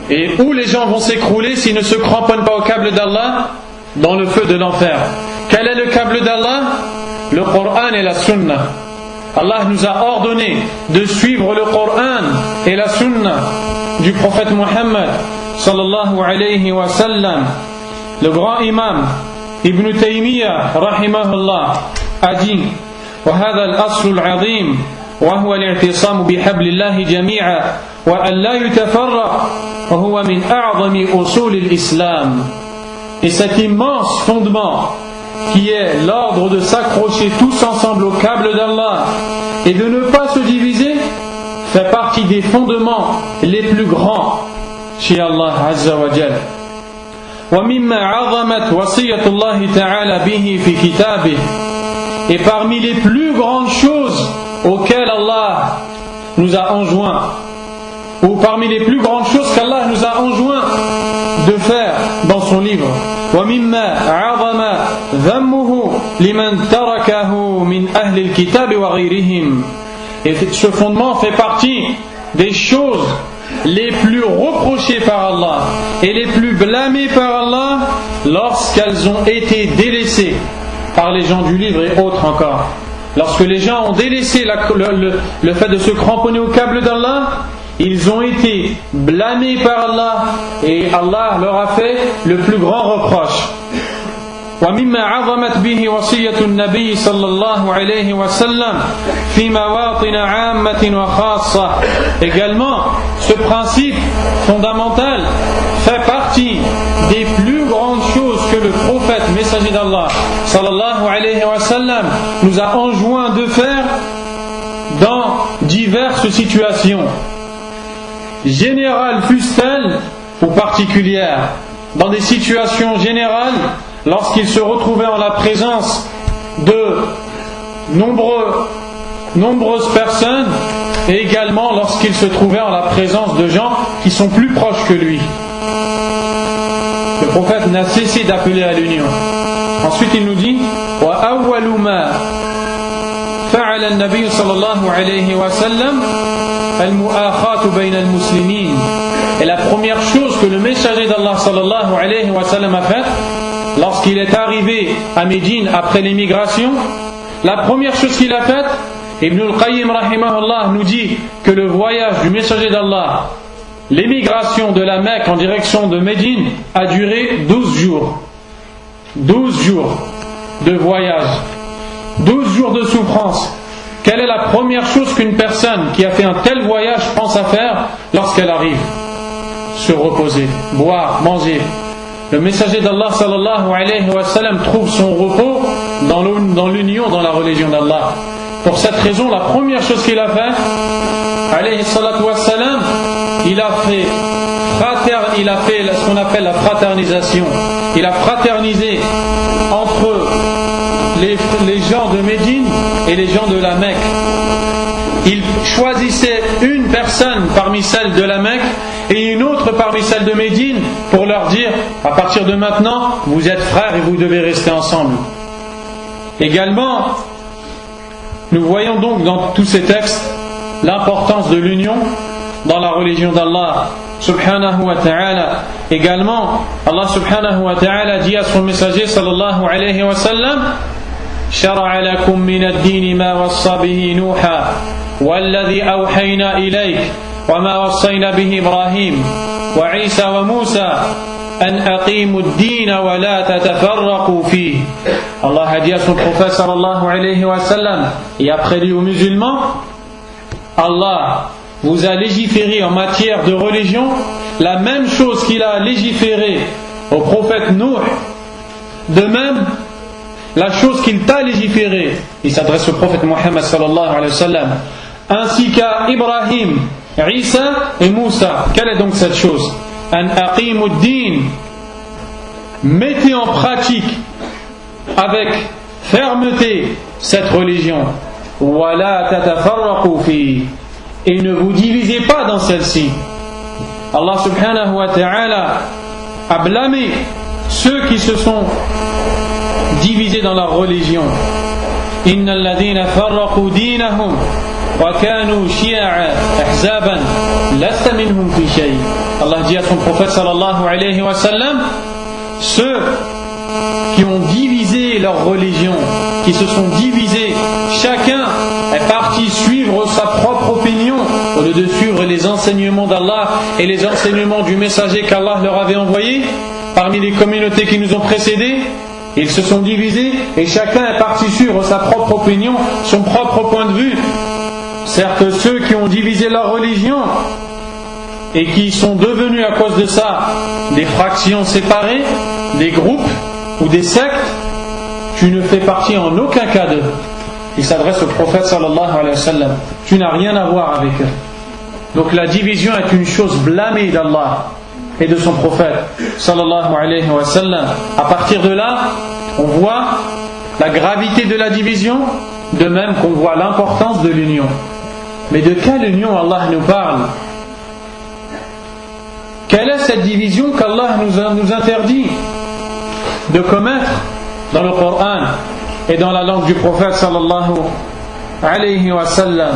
Speaker 1: Et où les gens vont s'écrouler s'ils ne se cramponnent pas au câble d'Allah? Dans le feu de l'enfer. Quel est le câble d'Allah? Le Coran et la Sunna. Allah nous a ordonné de suivre le Coran et la Sunna du prophète Muhammad sallallahu alayhi wa sallam. Le grand imam Ibn Taymiyyah rahimahullah a dit: وهذا الأصل العظيم وهو الاعتصام بحبل الله جميعا وأن لا يتفرق وهو من أعظم أصول الإسلام. Et cet immense fondement qui est l'ordre de s'accrocher tous ensemble au câble d'Allah et de ne pas se diviser fait partie des fondements les plus grands chez Allah Azza wa Jal. وَمِمَّا عَظَمَتْ وَصِيَّةُ اللَّهِ تَعَالَى بِهِ فِي كِتَابِهِ. Et parmi les plus grandes choses auxquelles Allah nous a enjoint, ou parmi les plus grandes choses qu'Allah nous a enjoint de faire dans son livre, وَمِمَّا عَظَمَ ذَمُّهُ لِمَنْ تَرَكَهُ مِنْ أَهْلِ الْكِتَابِ وَغَيْرِهِمْ. Et ce fondement fait partie des choses les plus reprochées par Allah et les plus blâmées par Allah lorsqu'elles ont été délaissées par les gens du livre et autres encore. Lorsque les gens ont délaissé le fait de se cramponner au câble d'Allah, ils ont été blâmés par Allah et Allah leur a fait le plus grand reproche. ومما عظمت به وصية النبي صلى الله عليه وسلم في مواطن عامة وخاصة. Également, ce principe fondamental fait partie des plus grandes choses que le prophète messager d'Allah sallallahu alayhi wa sallam nous a enjoint de faire dans diverses situations, générales fussent-elles ou particulières. Dans des situations générales, lorsqu'il se retrouvait en la présence de nombreuses personnes, et également lorsqu'il se trouvait en la présence de gens qui sont plus proches que lui. Le prophète n'a cessé d'appeler à l'union. Ensuite il nous dit: وَأَوَّلُ مَا فَعَلَ النَّبِيُّ صلى الله عليه وسلم المؤاخاة بين المسلمين. Et la première chose que le messager d'Allah sallallahu alayhi wa sallam a faite lorsqu'il est arrivé à Médine après l'émigration, la première chose qu'il a faite, Ibn al-Qayyim rahimahullah nous dit que le voyage du messager d'Allah, l'émigration de la Mecque en direction de Médine, a duré 12 jours. 12 jours de voyage, 12 jours de souffrance. Quelle est la première chose qu'une personne qui a fait un tel voyage pense à faire lorsqu'elle arrive? Se reposer, boire, manger. Le messager d'Allah sallallahu alayhi wa sallam trouve son repos dans l'union, dans la religion d'Allah. Pour cette raison, la première chose qu'il a fait, alayhi salatu wa sallam, il a fait ce qu'on appelle la fraternisation. Il a fraternisé entre les gens de Médine et les gens de la Mecque. Il choisissait une personne parmi celles de la Mecque et une autre parmi celles de Médine pour leur dire, à partir de maintenant, vous êtes frères et vous devez rester ensemble. Également, nous voyons donc dans tous ces textes l'importance de l'union dans la religion d'Allah subhanahu wa ta'ala. Également, Allah subhanahu wa ta'ala dit à son messager sallallahu alayhi wa sallam: شرع لكم من الدين ما وصى به نوحا والذي أوحينا إليك وما وصينا به إبراهيم وعيسى وموسى أن أقيموا الدين ولا تتفرقوا فيه. Allah a dit à son prophète sallallahu alayhi wa sallam, et après dit aux musulmans: Allah vous a légiféré en matière de religion la même chose qu'il a légiféré au prophète Nuh. De même, la chose qu'il t'a légiférée, il s'adresse au prophète Mohammed sallallahu alayhi wa sallam, ainsi qu'à Ibrahim, Isa et Moussa. Quelle est donc cette chose? An aqimu ad-din, mettez en pratique avec fermeté cette religion. Wa la tatafarraqu fi, et ne vous divisez pas dans celle-ci. Allah subhanahu wa ta'ala a blâmé ceux qui se sont divisés dans leur religion. Innal ladhina farraqu dinahum wa kanu shi'a ahzaban lasta minhum fi shay. Allah dit à son prophète sallallahu alayhi wa sallam, ceux qui ont divisé leur religion, qui se sont divisés, chacun est parti suivre sa propre opinion au lieu de suivre les enseignements d'Allah et les enseignements du messager qu'Allah leur avait envoyé. Parmi les communautés qui nous ont précédés, ils se sont divisés et chacun est parti suivre sa propre opinion, son propre point de vue. Certes, ceux qui ont divisé leur religion et qui sont devenus à cause de ça des fractions séparées, des groupes ou des sectes, tu ne fais partie en aucun cas d'eux. Il s'adresse au prophète sallallahu alayhi wa sallam, tu n'as rien à voir avec eux. Donc la division est une chose blâmée d'Allah et de son prophète sallallahu alayhi wa sallam. À partir de là, on voit la gravité de la division, de même qu'on voit l'importance de l'union. Mais de quelle union Allah nous parle? Quelle est cette division qu'Allah nous interdit de commettre dans le Coran et dans la langue du prophète sallallahu alayhi wa sallam?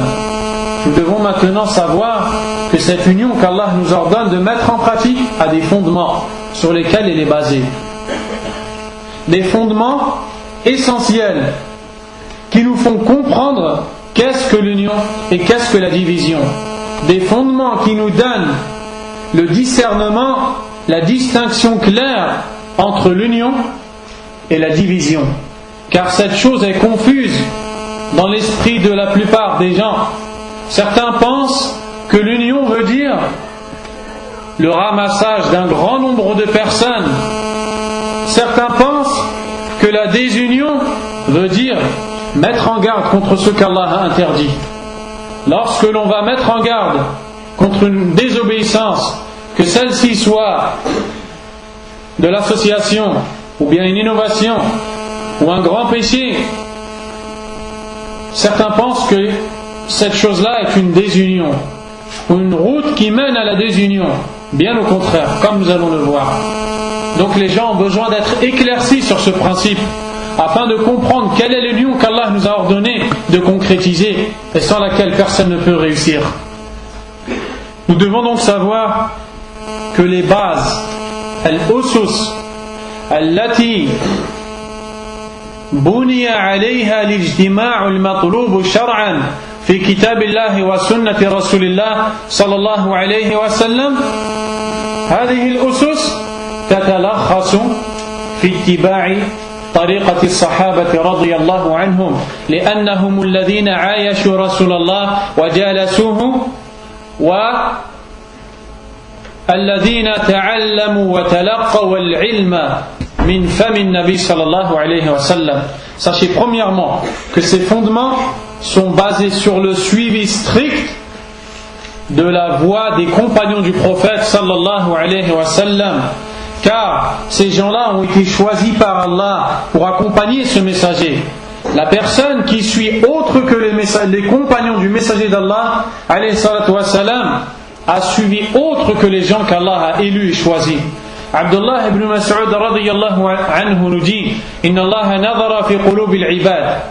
Speaker 1: Nous devons maintenant savoir que cette union qu'Allah nous ordonne de mettre en pratique a des fondements sur lesquels elle est basée. Des fondements essentiels qui nous font comprendre qu'est-ce que l'union et qu'est-ce que la division. Des fondements qui nous donnent le discernement, la distinction claire entre l'union et la division. Car cette chose est confuse dans l'esprit de la plupart des gens. Certains pensent que l'union veut dire le ramassage d'un grand nombre de personnes. Certains pensent que la désunion veut dire mettre en garde contre ce qu'Allah a interdit. Lorsque l'on va mettre en garde contre une désobéissance, que celle-ci soit de l'association, ou bien une innovation, ou un grand péché, certains pensent que cette chose-là est une désunion, ou une route qui mène à la désunion. Bien au contraire, comme nous allons le voir. Donc les gens ont besoin d'être éclaircis sur ce principe, afin de comprendre quelle est l'union qu'Allah nous a ordonné de concrétiser, et sans laquelle personne ne peut réussir. Nous devons donc savoir que les bases, al-usus, allati buniya alayha l'ijtima'u al-matlub shar'an fi kitabillah wa sunnati rasulillah sallallahu alayhi wa sallam, هذه الأسس تتلخص في اتباع طريقة الصحابة رضي الله عنهم لأنهم الذين عايشوا رسول الله وجالسوه والذين تعلموا وتلقوا العلم من فم النبي صلى الله عليه وسلم. Sachez premièrement que ces fondements sont basés sur le suivi strict de la voie des compagnons du prophète sallallahu alayhi wa sallam, car ces gens-là ont été choisis par Allah pour accompagner ce messager. La personne qui suit autre que les compagnons du messager d'Allah, alayhi salatu wassalam, a suivi autre que les gens qu'Allah a élus et choisis. Abdullah ibn Mas'ud radiyallahu anhu nous dit: Inna Allah nadhara fi qulubi al-ibad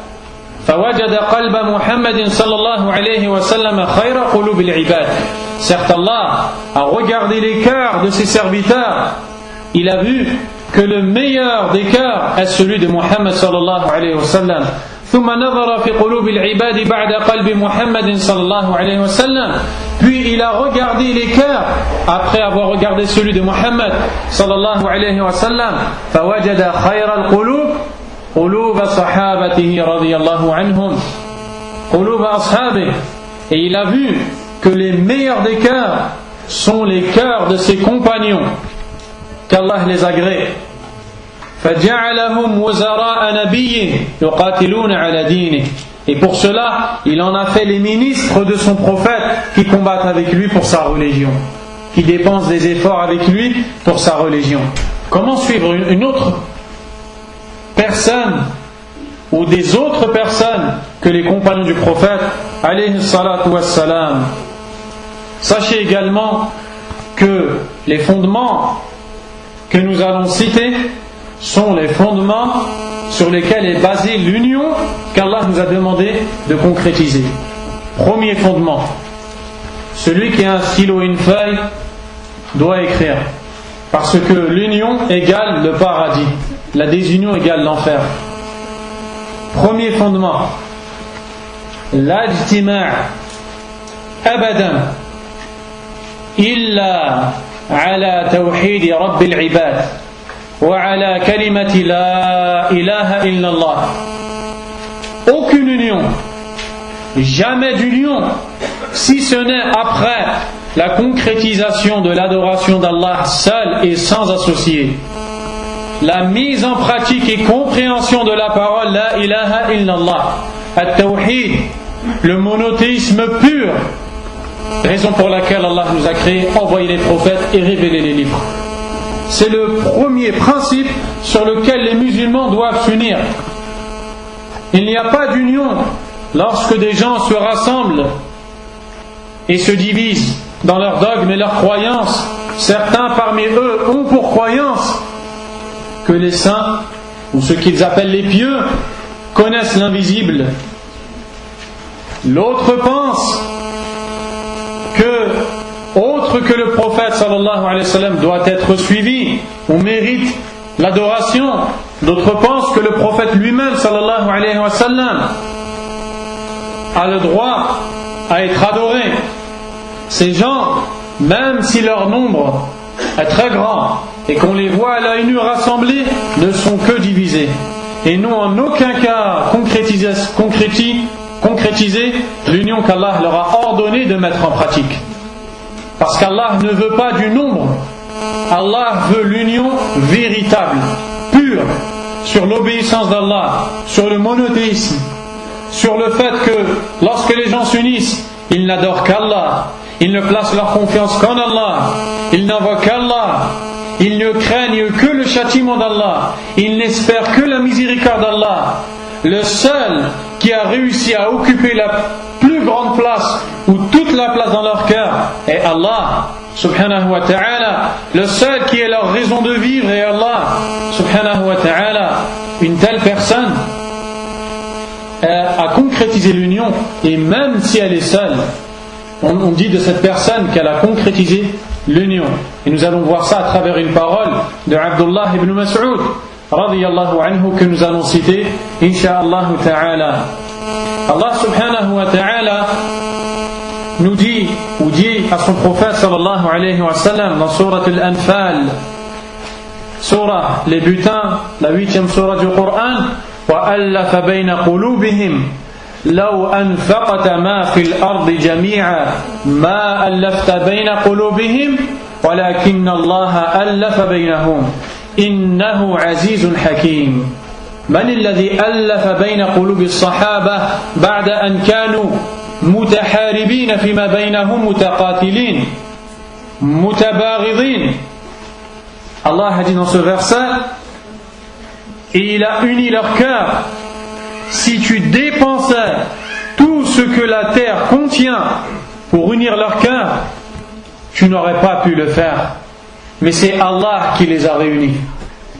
Speaker 1: فوجد قلب محمد صلى الله عليه وسلم خير قلوب العباد. Certes, Allah a regardé les cœurs de ses serviteurs, il a vu que le meilleur des cœurs est celui de Muhammad صلى الله عليه وسلم. ثم نظر في قلوب العباد بعد قلب محمد صلى الله عليه وسلم. Puis il a regardé les cœurs après avoir regardé celui de Muhammad صلى الله عليه وسلم. فوجد خير القلوب قلوب صحابته رضي الله عنهم قلوب أصحابه. Et il a vu que les meilleurs des cœurs sont les cœurs de ses compagnons, qu'Allah les agrée. فجعلهم وزراء نبي يقاتلون على دينه. Et pour cela, il en a fait les ministres de son prophète qui combattent avec lui pour sa religion, qui dépensent des efforts avec lui pour sa religion. Comment suivre une autre personne ou des autres personnes que les compagnons du prophète alayhi salatu wassalam? Sachez également que les fondements que nous allons citer sont les fondements sur lesquels est basée l'union qu'Allah nous a demandé de concrétiser. Premier fondement: celui qui a un stylo et une feuille doit écrire, parce que l'union égale le paradis, la désunion égale l'enfer. Premier fondement: l'ijtima' abadan illa ala tawhid rabbil ibad wa ala kalimati la ilaha illallah. Aucune union, jamais d'union, si ce n'est après la concrétisation de l'adoration d'Allah seul et sans associé, la mise en pratique et compréhension de la parole la ilaha illallah, at-tawhid, le monothéisme pur, raison pour laquelle Allah nous a créés, envoyé les prophètes et révélé les livres. C'est le premier principe sur lequel les musulmans doivent s'unir. Il n'y a pas d'union lorsque des gens se rassemblent et se divisent dans leurs dogmes et leurs croyances. Certains parmi eux ont pour croyance que les saints, ou ceux qu'ils appellent les pieux, connaissent l'invisible. L'autre pense que autre que le prophète sallallahu alayhi wa sallam doit être suivi ou mérite l'adoration. D'autres pensent que le prophète lui-même sallallahu alayhi wa sallam a le droit à être adoré. Ces gens, même si leur nombre est très grand et qu'on les voit à l'œil nu rassemblés, ne sont que divisés et n'ont en aucun cas concrétisé l'union qu'Allah leur a ordonné de mettre en pratique. Parce qu'Allah ne veut pas du nombre, Allah veut l'union véritable, pure, sur l'obéissance d'Allah, sur le monothéisme, sur le fait que lorsque les gens s'unissent, ils n'adorent qu'Allah, ils ne placent leur confiance qu'en Allah, ils n'invoquent qu'Allah, ils ne craignent que le châtiment d'Allah, ils n'espèrent que la miséricorde d'Allah. Le seul qui a réussi à occuper la plus grande place ou toute la place dans leur cœur est Allah subhanahu wa ta'ala. Le seul qui est leur raison de vivre est Allah subhanahu wa ta'ala. Une telle personne a concrétisé l'union, et même si elle est seule, on dit de cette personne qu'elle a concrétisé l'union. Et nous allons voir ça à travers une parole de Abdullah ibn Mas'ud radiyallahu anhu que nous allons citer insha'Allah ta'ala. Allah subhanahu wa ta'ala nous dit, ou dit à son prophète sallallahu alayhi wa sallam dans Surat Al-Anfal, Surah les butins, la 8e surah du Coran: وَأَلَّفَ بَيْنَ قُلُوبِهِمْ لَوْ أَنفَقْتَ مَا فِي الْأَرْضِ جَمِيعًا مَا أَلَّفْتَ بَيْنَ قُلُوبِهِمْ وَلَكِنَّ اللَّهَ أَلَّفَ بَيْنَهُمْ إِنَّهُ عَزِيزٌ حَكِيمٌ. من الذي ألف بين قلوب الصحابة بعد أن كانوا متحاربين فيما بينهم متقاتلين متباغضين؟ Allah a dit dans ce verset, et il a uni leur cœur. Si tu dépensais tout ce que la terre contient pour unir leur cœur, tu n'aurais pas pu le faire. Mais c'est Allah qui les a réunis.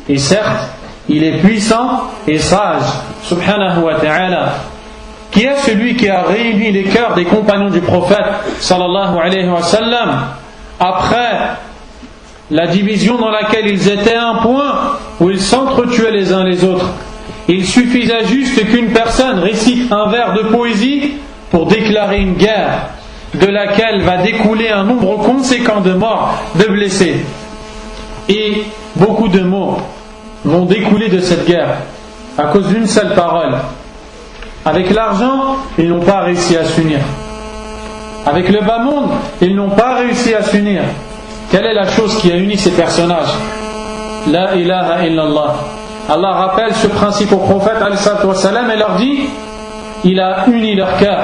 Speaker 1: Et certes, il est puissant et sage, subhanahu wa ta'ala. Qui est celui qui a réuni les cœurs des compagnons du prophète sallallahu alayhi wa sallam après la division dans laquelle ils étaient à un point où ils s'entretuaient les uns les autres? Il suffisait juste qu'une personne récite un vers de poésie pour déclarer une guerre de laquelle va découler un nombre conséquent de morts, de blessés. Et beaucoup de mots vont découler de cette guerre à cause d'une seule parole. Avec l'argent, ils n'ont pas réussi à s'unir. Avec le bas monde, ils n'ont pas réussi à s'unir. Quelle est la chose qui a uni ces personnages? La ilaha illallah. Allah rappelle ce principe au prophète et leur dit, il a uni leur cœur.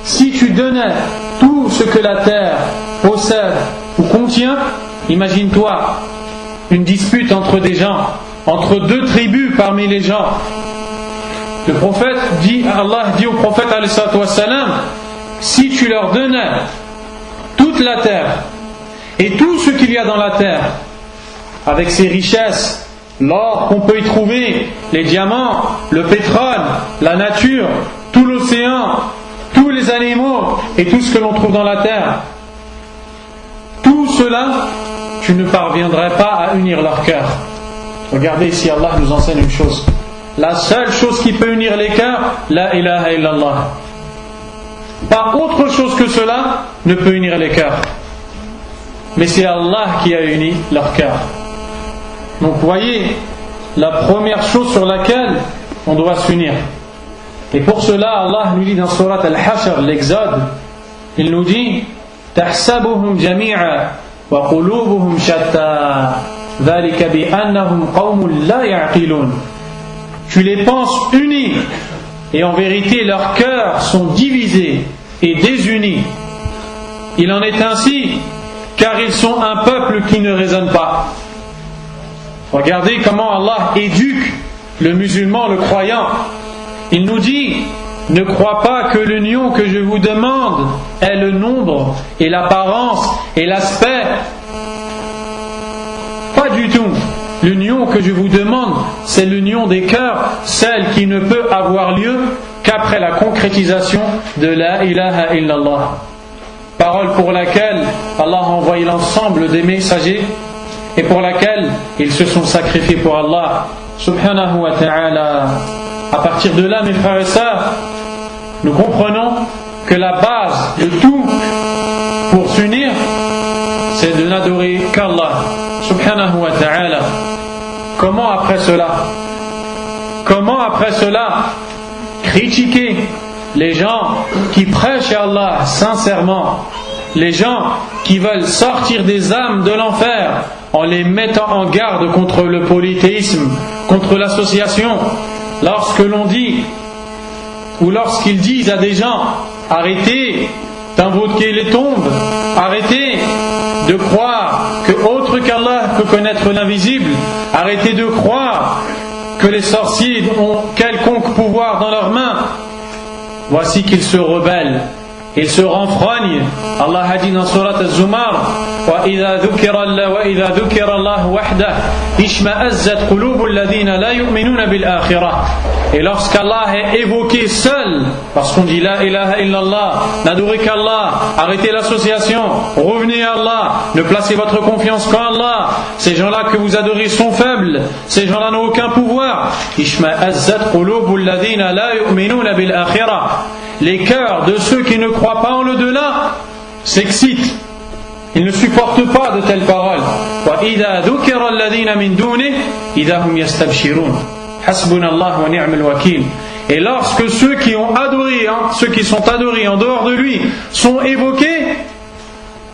Speaker 1: Si tu donnais tout ce que la terre possède ou contient, imagine-toi une dispute entre des gens, entre deux tribus parmi les gens. Le prophète dit, Allah dit au prophète si tu leur donnais toute la terre et tout ce qu'il y a dans la terre, avec ses richesses, l'or qu'on peut y trouver, les diamants, le pétrole, la nature, tout l'océan, tous les animaux et tout ce que l'on trouve dans la terre, tout cela, tu ne parviendrais pas à unir leur cœur. Regardez ici, Allah nous enseigne une chose. La seule chose qui peut unir les cœurs, la ilaha illallah. Pas autre chose que cela ne peut unir les cœurs. Mais c'est Allah qui a uni leur cœur. Donc voyez, la première chose sur laquelle on doit s'unir. Et pour cela, Allah nous dit dans Surat Al-Hashr, l'Exode, il nous dit تَحْسَبُهُمْ جَمِيعًا وَقُلُوبُهُمْ شَتَّى ذَلِكَ بِأَنَّهُمْ قَوْمٌ لَا يَعْقِلُونَ. Tu les penses unis, et en vérité leurs cœurs sont divisés et désunis. Il en est ainsi, car ils sont un peuple qui ne raisonne pas. Regardez comment Allah éduque le musulman, le croyant. Il nous dit, ne crois pas que l'union que je vous demande est le nombre et l'apparence et l'aspect. Pas du tout. L'union que je vous demande, c'est l'union des cœurs, celle qui ne peut avoir lieu qu'après la concrétisation de la ilaha illallah. Parole pour laquelle Allah a envoyé l'ensemble des messagers et pour laquelle ils se sont sacrifiés pour Allah subhanahu wa ta'ala. À partir de là, mes frères et sœurs, nous comprenons que la base de tout pour s'unir, c'est de n'adorer qu'Allah subhanahu wa ta'ala. Comment après cela critiquer les gens qui prêchent à Allah sincèrement, les gens qui veulent sortir des âmes de l'enfer en les mettant en garde contre le polythéisme, contre l'association? Lorsque l'on dit, ou lorsqu'ils disent à des gens, arrêtez d'invoquer les tombes, arrêtez de croire que autre qu'Allah peut connaître l'invisible, arrêtez de croire que les sorciers ont quelconque pouvoir dans leurs mains, voici qu'ils se rebellent, ils se renfrognent. Allah a dit dans Surat Az-Zumar, وَإِذَا ذُكِرَ اللَّهُ وَحْدَهُ اشْمَأَزَّتْ قُلُوبُ الَّذِينَ لَا يُؤْمِنُونَ بِالْآخِرَةِ. Et lorsqu'Allah est évoqué seul, parce qu'on dit la ilaha illallah, n'adorez qu'Allah, arrêtez l'association, revenez à Allah, ne placez votre confiance qu'en Allah, ces gens-là que vous adorez sont faibles, ces gens-là n'ont aucun pouvoir. اشْمَأَزَّتْ قُلُوبُ الَّذِينَ لَا يُؤْمِنُونَ بِالْآخِرَةِ. Les cœurs de ceux qui ne croient pas en l'au-delà s'excitent. Ils ne supportent pas de telles paroles. وَإِذَا ذُكِرَ الَّذِينَ مِن دُونِهِ إِذَا هُمْ يَسْتَبْشِرُونَ حَسْبُنَا اللَّهُ وَنِعْمَ الْوَكِيلُ. Et lorsque ceux qui ont adoré, ceux qui sont adorés en dehors de lui sont évoqués,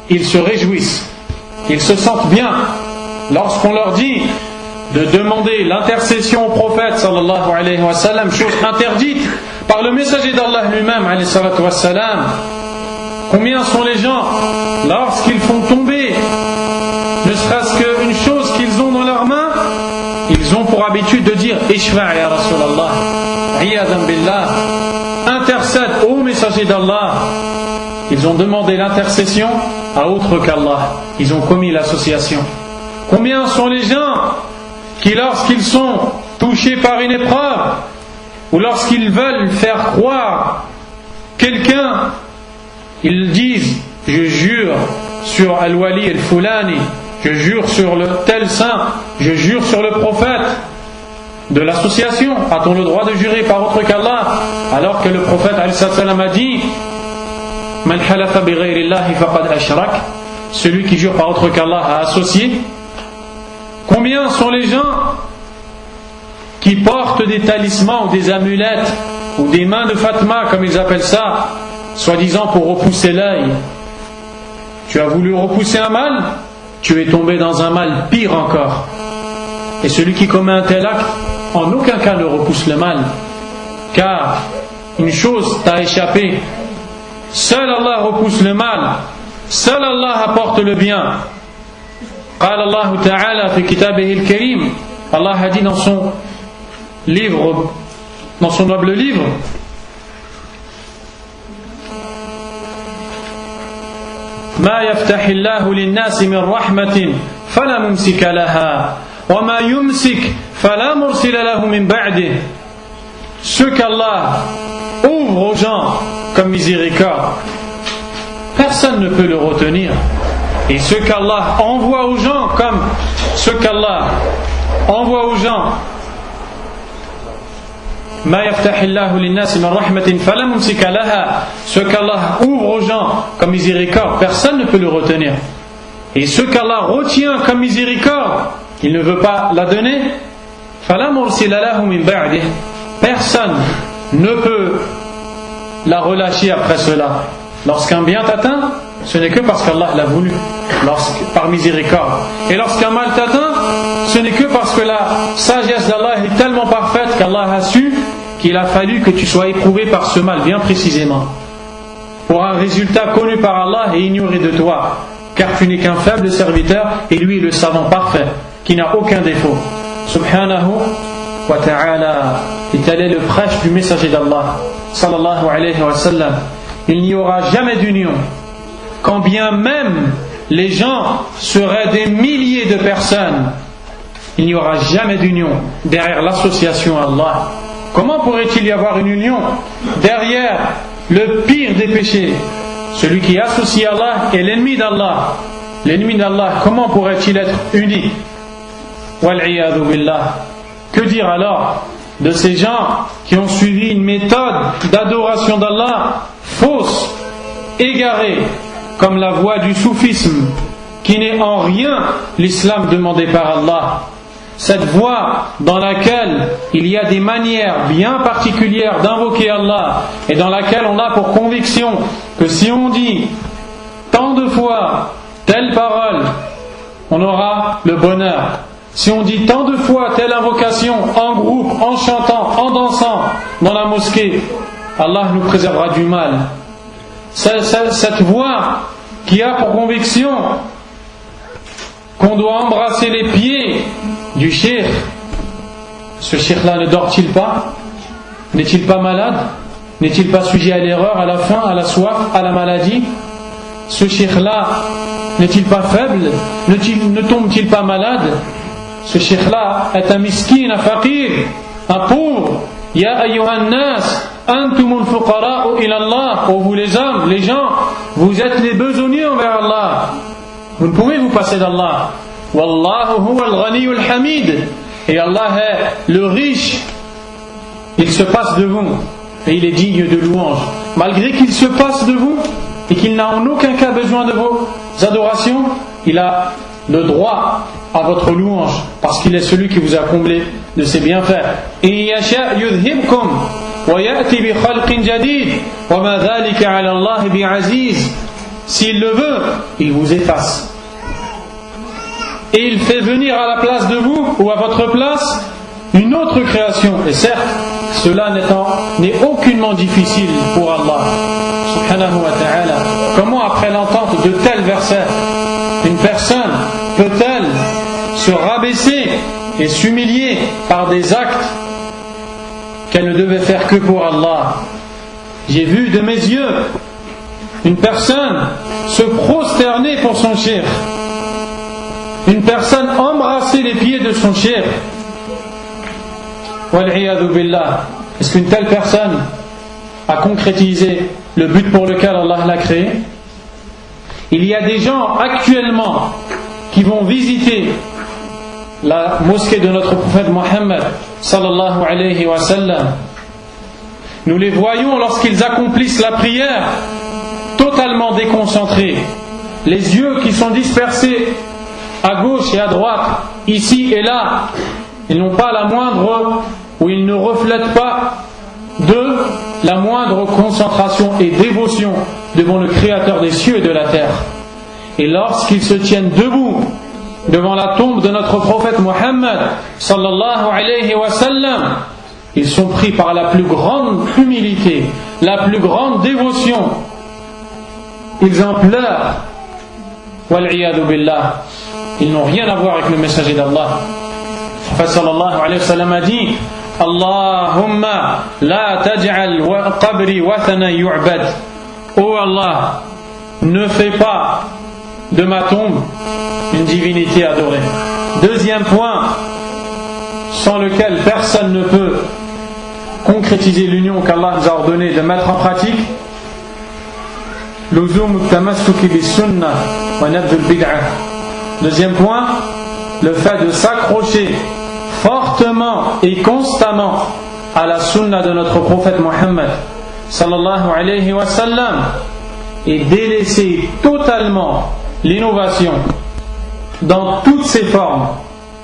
Speaker 1: ils se réjouissent, ils se sentent bien. Lorsqu'on leur dit de demander l'intercession au prophète sallallahu alayhi wa sallam, chose interdite par le messager d'Allah lui-même alayhi salatu wa sallam, combien sont les gens lorsqu'ils font tomber ne serait-ce qu'une chose qu'ils Ishfa' ya Rasulallah, Iyadan billah, intercède ô messager d'Allah. Ils ont demandé l'intercession à autre qu'Allah. Ils ont commis l'association. Combien sont les gens qui, lorsqu'ils sont touchés par une épreuve, ou lorsqu'ils veulent faire croire quelqu'un, ils disent: je jure sur Al-Wali Al-Fulani, je jure sur le tel saint, je jure sur le prophète. De l'association, a-t-on le droit de jurer par autre qu'Allah, alors que le prophète a dit: Man halafa bi ghayri Allahi faqad ashrak, celui qui jure par autre qu'Allah a associé. Combien sont les gens qui portent des talismans ou des amulettes ou des mains de Fatma, comme ils appellent ça, soi-disant pour repousser l'œil. Tu as voulu repousser un mal, tu es tombé dans un mal pire encore. Et celui qui commet un tel acte, en aucun cas ne repousse le mal, car une chose t'a échappé: seul Allah repousse le mal, seul Allah apporte le bien. قال الله تعالى في كتابه الكريم, Allah a dit dans son livre, dans son noble livre: ما يفتح الله للناس من رحمة فلا ممسك لها وما يمسك فلا مرسل له من بعده. Ce qu'Allah ouvre aux gens comme miséricorde, personne ne peut le retenir. Et ce qu'Allah envoie aux gens, comme ce qu'Allah envoie aux gens, ما يفتح الله للناس من رحمة فلا ممسك لها, ce qu'Allah ouvre aux gens comme miséricorde, personne ne peut le retenir. Et ce qu'Allah retient comme miséricorde, il ne veut pas la donner, فلا مرسل له من بعده, personne ne peut la relâcher après cela. Lorsqu'un bien t'atteint, ce n'est que parce qu'Allah l'a voulu, par miséricorde. Et lorsqu'un mal t'atteint, ce n'est que parce que la sagesse d'Allah est tellement parfaite qu'Allah a su qu'il a fallu que tu sois éprouvé par ce mal bien précisément, pour un résultat connu par Allah et ignoré de toi, car tu n'es qu'un faible serviteur et lui est le savant parfait qui n'a aucun défaut. Subhanahu wa ta'ala. Et tel est le prêche du messager d'Allah sallallahu alayhi wa sallam. Il n'y aura jamais d'union, quand bien même les gens seraient des milliers de personnes. Il n'y aura jamais d'union derrière l'association à Allah. Comment pourrait-il y avoir une union derrière le pire des péchés? Celui qui associe Allah est l'ennemi d'Allah. L'ennemi d'Allah, comment pourrait-il être uni? Wal'iyadu billah. Que dire alors de ces gens qui ont suivi une méthode d'adoration d'Allah fausse, égarée, comme la voie du soufisme, qui n'est en rien l'islam demandé par Allah. Cette voie dans laquelle il y a des manières bien particulières d'invoquer Allah et dans laquelle on a pour conviction que si on dit tant de fois telle parole, on aura le bonheur. Si on dit tant de fois telle invocation en groupe, en chantant, en dansant dans la mosquée, Allah nous préservera du mal. Cette voie qui a pour conviction qu'on doit embrasser les pieds du cheikh, ce cheikh-là ne dort-il pas? N'est-il pas malade? N'est-il pas sujet à l'erreur, à la faim, à la soif, à la maladie? Ce cheikh-là n'est-il pas faible? Ne tombe-t-il pas malade? Ce cheikh-là est un miskin, un faqir, un pauvre. Ya ayyuhan nas, antumul fuqara'u ila Allah. Oh vous les hommes, les gens, vous êtes les besogneux envers Allah. Vous ne pouvez vous passer d'Allah. Wallahu huwa al-ghaniyul hamid. Et Allah est le riche. Il se passe de vous et il est digne de louange. Malgré qu'il se passe de vous et qu'il n'a en aucun cas besoin de vos adorations, il a le droit à votre louange parce qu'il est celui qui vous a comblé de ses bienfaits. In yasha yudhibkum wa ya'ti bi khalqin jadid wa ma dhalika 'ala Allah bi'aziz. S'il le veut, il vous efface. Et il fait venir à la place de vous ou à votre place une autre création. Et certes, cela n'est aucunement difficile pour Allah subhanahu wa ta'ala. Comment après l'entente de tels versets, une personne peut-elle se rabaisser et s'humilier par des actes qu'elle ne devait faire que pour Allah. J'ai vu de mes yeux une personne se prosterner pour son shirk, une personne embrasser les pieds de son shirk. Wal'iyadhu billah. Est-ce qu'une telle personne a concrétisé le but pour lequel Allah l'a créé? Il y a des gens actuellement qui vont visiter la mosquée de notre prophète Mohammed sallallahu alayhi wa sallam. Nous les voyons lorsqu'ils accomplissent la prière totalement déconcentrés, les yeux qui sont dispersés à gauche et à droite, ici et là. Ils n'ont pas la moindre, ou ils ne reflètent pas de la moindre concentration et dévotion devant le Créateur des cieux et de la terre. Et lorsqu'ils se tiennent debout devant la tombe de notre prophète Mohammed sallallahu alayhi wa sallam, ils sont pris par la plus grande humilité, la plus grande dévotion. Ils en pleurent. Wal'iyadhu billah. Ils n'ont rien à voir avec le messager d'Allah. Le prophète sallallahu alayhi wa sallam a dit: Allahumma la taj'al qabri wathana yu'bad. Oh Allah, ne fais pas de ma tombe une divinité adorée. Deuxième point, sans lequel personne ne peut concrétiser l'union qu'Allah nous a ordonné de mettre en pratique, luzum tamassuki bis sunnah wa nabdh al bid'ah. Deuxième point, le fait de s'accrocher fortement et constamment à la sunna de notre prophète Mohammed sallallahu alayhi wa sallam et délaisser totalement l'innovation dans toutes ses formes,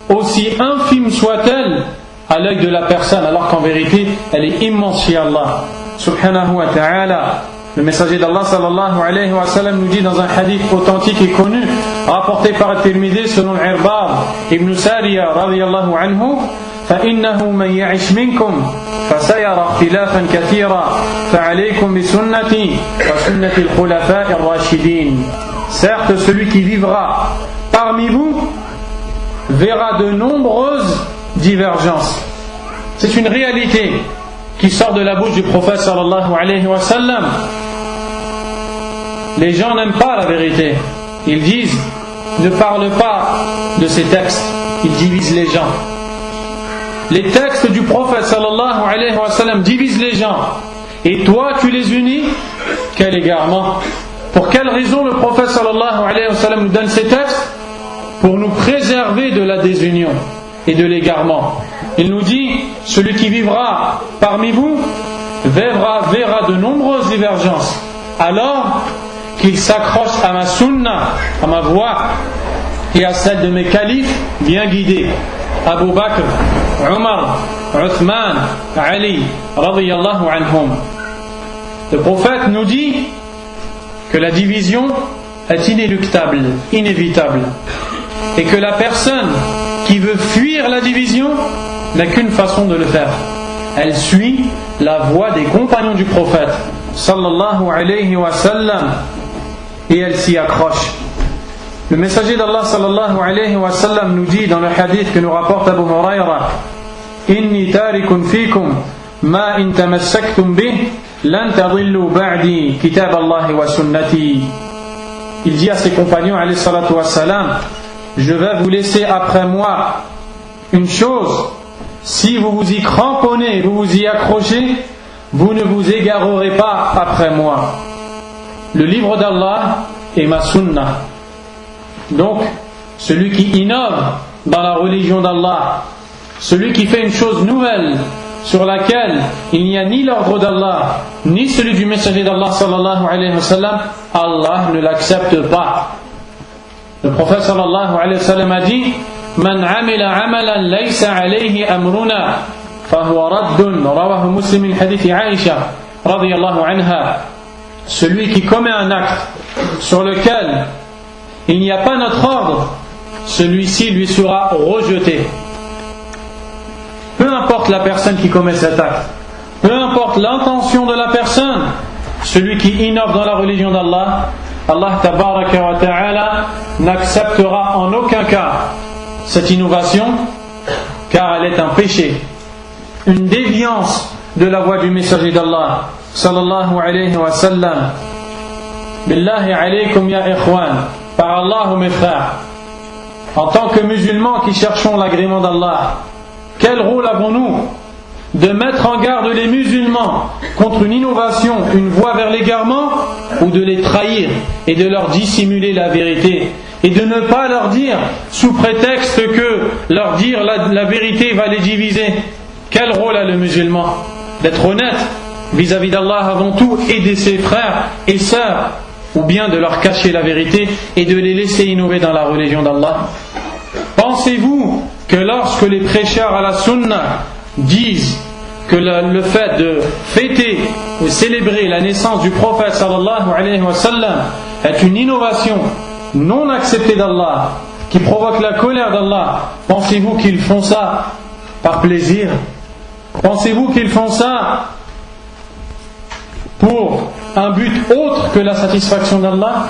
Speaker 1: aussi infime soit-elle à l'œil de la personne, alors qu'en vérité elle est immense chez Allah subhanahu wa ta'ala. Le messager d'Allah sallallahu alayhi wa sallam nous dit dans un hadith authentique et connu, rapporté par At-Tirmidhi selon Irbad ibn Sariya radiyallahu anhu: فَإِنَّهُ مَنْ يَعِشْ مِنْكُمْ فَسَيَرَى اخْتِلَافًا كَثِيرًا فَعَلَيْكُمْ بِسُنَّتِي وَسُنَّةِ الْخُلَفَاءِ الرَّاشِدِينَ. Certes, celui qui vivra parmi vous verra de nombreuses divergences. C'est une réalité qui sort de la bouche du prophète sallallahu alayhi wa sallam. Les gens n'aiment pas la vérité. Ils disent: ne parle pas de ces textes, ils divisent les gens. Les textes du prophète sallallahu alayhi wa sallam divisent les gens. Et toi tu les unis? Quel égarement! Pour quelle raison le prophète sallallahu alayhi wa sallam nous donne ces textes? Pour nous préserver de la désunion et de l'égarement. Il nous dit: celui qui vivra parmi vous verra de nombreuses divergences, alors qu'il s'accroche à ma sunna, à ma voie et à celle de mes califes bien guidés, Abu Bakr, Omar, Uthman, Ali radiyallahu anhum. Le prophète nous dit que la division est inéluctable, inévitable, et que la personne qui veut fuir la division n'a qu'une façon de le faire. Elle suit la voie des compagnons du prophète sallallahu alayhi wa sallam et elle s'y accroche. Le messager d'Allah sallallahu alayhi wa sallam nous dit dans le hadith que nous rapporte Abu Huraira: Inni tarikun fikum ma in tamassaktum bih lan tadillu ba'di kitab Allah wa sunnati. Il dit à ses compagnons alayhi salatu wa salam: je vais vous laisser après moi une chose, si vous vous y cramponnez, vous vous y accrochez, vous ne vous égarerez pas après moi. Le livre d'Allah et ma sunna. Donc, celui qui innove dans la religion d'Allah, celui qui fait une chose nouvelle sur laquelle il n'y a ni l'ordre d'Allah, ni celui du messager d'Allah sallallahu alayhi wa sallam, Allah ne l'accepte pas. Le prophète sallallahu alayhi wa sallam a dit: Man amila amalan laysa alayhi amruna fahuwa raddun. Rawahu Muslim min hadith Aïcha radiyallahu anha. Celui qui commet un acte sur lequel il n'y a pas notre ordre, celui-ci lui sera rejeté. Peu importe la personne qui commet cet acte, peu importe l'intention de la personne, celui qui innove dans la religion d'Allah, Allah tabaraka wa ta'ala n'acceptera en aucun cas cette innovation, car elle est un péché, une déviation l'obéissance de la voix du messager d'Allah sallallahu alayhi wa sallam. Billahi alaykum ya ikhwan, par Allah mes frères, en tant que musulmans qui cherchons l'agrément d'Allah, quel rôle avons-nous de mettre en garde les musulmans contre une innovation, une voie vers l'égarement, ou de les trahir et de leur dissimuler la vérité, et de ne pas leur dire, sous prétexte que leur dire la vérité va les diviser? Quel rôle a le musulman? D'être honnête vis-à-vis d'Allah avant tout et de ses frères et sœurs, ou bien de leur cacher la vérité et de les laisser innover dans la religion d'Allah? Pensez-vous que lorsque les prêcheurs à la sunna disent que le fait de fêter ou célébrer la naissance du prophète sallallahu alayhi wa sallam est une innovation non acceptée d'Allah, qui provoque la colère d'Allah, pensez-vous qu'ils font ça par plaisir? Pensez-vous qu'ils font ça pour un but autre que la satisfaction d'Allah?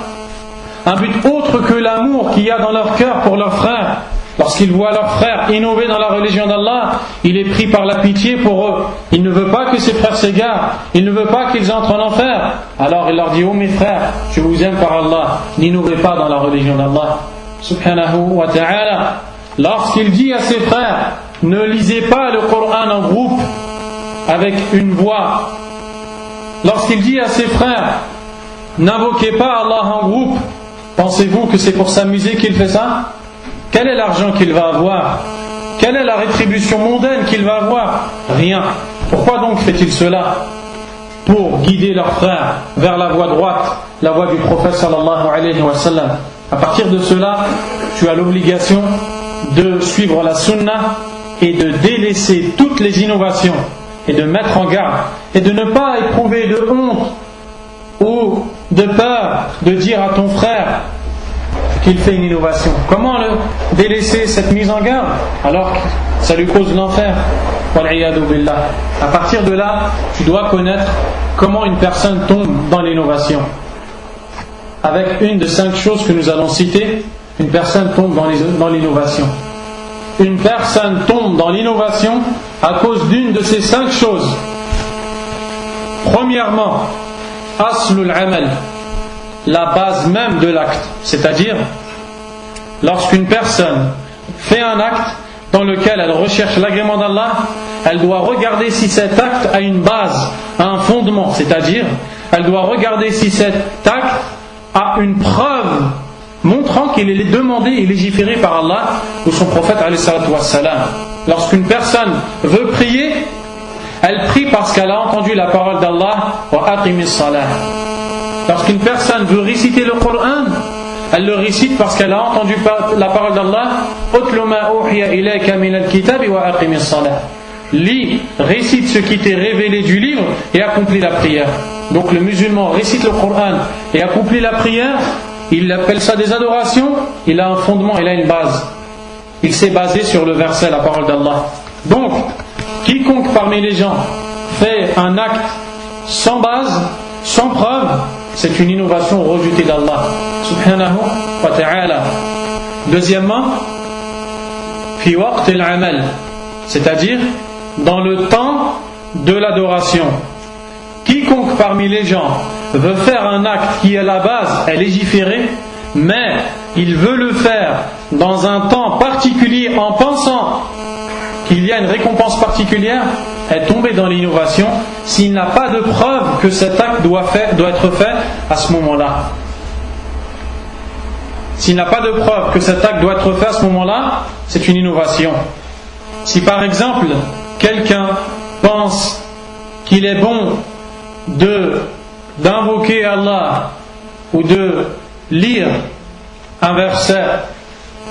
Speaker 1: Un but autre que l'amour qu'il y a dans leur cœur pour leurs frères? Lorsqu'ils voient leurs frères innover dans la religion d'Allah, il est pris par la pitié pour eux. Il ne veut pas que ses frères s'égarent, il ne veut pas qu'ils entrent en enfer. Alors il leur dit: oh mes frères, je vous aime par Allah, n'innovez pas dans la religion d'Allah subhanahu wa ta'ala. Lorsqu'il dit à ses frères: ne lisez pas le Coran en groupe avec une voix, lorsqu'il dit à ses frères: n'invoquez pas Allah en groupe, pensez-vous que c'est pour s'amuser qu'il fait ça? Quel est l'argent qu'il va avoir? Quelle est la rétribution mondaine qu'il va avoir? Rien. Pourquoi donc fait-il cela? Pour guider leurs frères vers la voie droite, la voie du prophète sallallahu alayhi wa sallam. À partir de cela, tu as l'obligation de suivre la sunna et de délaisser toutes les innovations et de mettre en garde et de ne pas éprouver de honte ou de peur de dire à ton frère qu'il fait une innovation. Comment le délaisser cette mise en garde alors que ça lui cause l'enfer? À partir de là, tu dois connaître comment une personne tombe dans l'innovation. Avec une de 5 choses que nous allons citer, une personne tombe dans l'innovation. Une personne tombe dans l'innovation à cause d'une de ces 5 choses. Premièrement, aslul amal, la base même de l'acte, c'est-à-dire lorsqu'une personne fait un acte dans lequel elle recherche l'agrément d'Allah, elle doit regarder si cet acte a une base, a un fondement, c'est-à-dire elle doit regarder si cet acte a une preuve montrant qu'il est demandé et légiféré par Allah ou son prophète alayhi salatu wassalam. Lorsqu'une personne veut prier, elle prie parce qu'elle a entendu la parole d'Allah, wa aqimis salah. Lorsqu'une personne veut réciter le Coran, elle le récite parce qu'elle a entendu la parole d'Allah, utlu ma uhiya ilayka min al-kitabi wa aqimis salah. Lis, récite ce qui t'est révélé du livre et accomplis la prière. Donc le musulman récite le Coran et accomplit la prière, il appelle ça des adorations, il a un fondement, il a une base. Il s'est basé sur le verset, la parole d'Allah. Donc, quiconque parmi les gens fait un acte sans base, sans preuve, c'est une innovation rejetée d'Allah subhanahu wa ta'ala. Deuxièmement, fi waqt al-amal, c'est-à-dire dans le temps de l'adoration. Quiconque parmi les gens veut faire un acte qui à la base est légiféré, mais il veut le faire dans un temps particulier en pensant qu'il y a une récompense particulière, est tombé dans l'innovation s'il n'a pas de preuve que cet acte doit être fait à ce moment-là. S'il n'a pas de preuve que cet acte doit être fait à ce moment-là, c'est une innovation. Si par exemple quelqu'un pense qu'il est bon d'invoquer Allah ou de lire un verset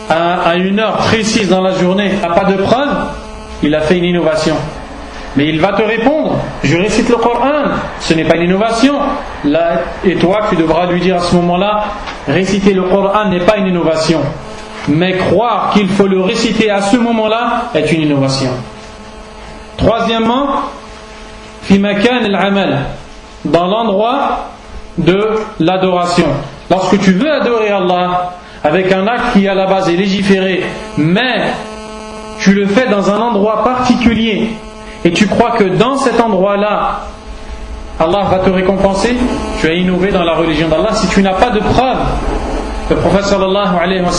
Speaker 1: à une heure précise dans la journée, n'a pas de preuve, il a fait une innovation. Mais il va te répondre: je récite le Coran, ce n'est pas une innovation. Là, et toi, tu devras lui dire à ce moment-là: réciter le Coran n'est pas une innovation. Mais croire qu'il faut le réciter à ce moment-là est une innovation. Troisièmement, fi makan al-amal, dans l'endroit de l'adoration. Lorsque tu veux adorer Allah avec un acte qui à la base est légiféré, mais tu le fais dans un endroit particulier et tu crois que dans cet endroit-là, Allah va te récompenser, tu as innové dans la religion d'Allah. Si tu n'as pas de preuve, le prophète sallallahu alayhi wa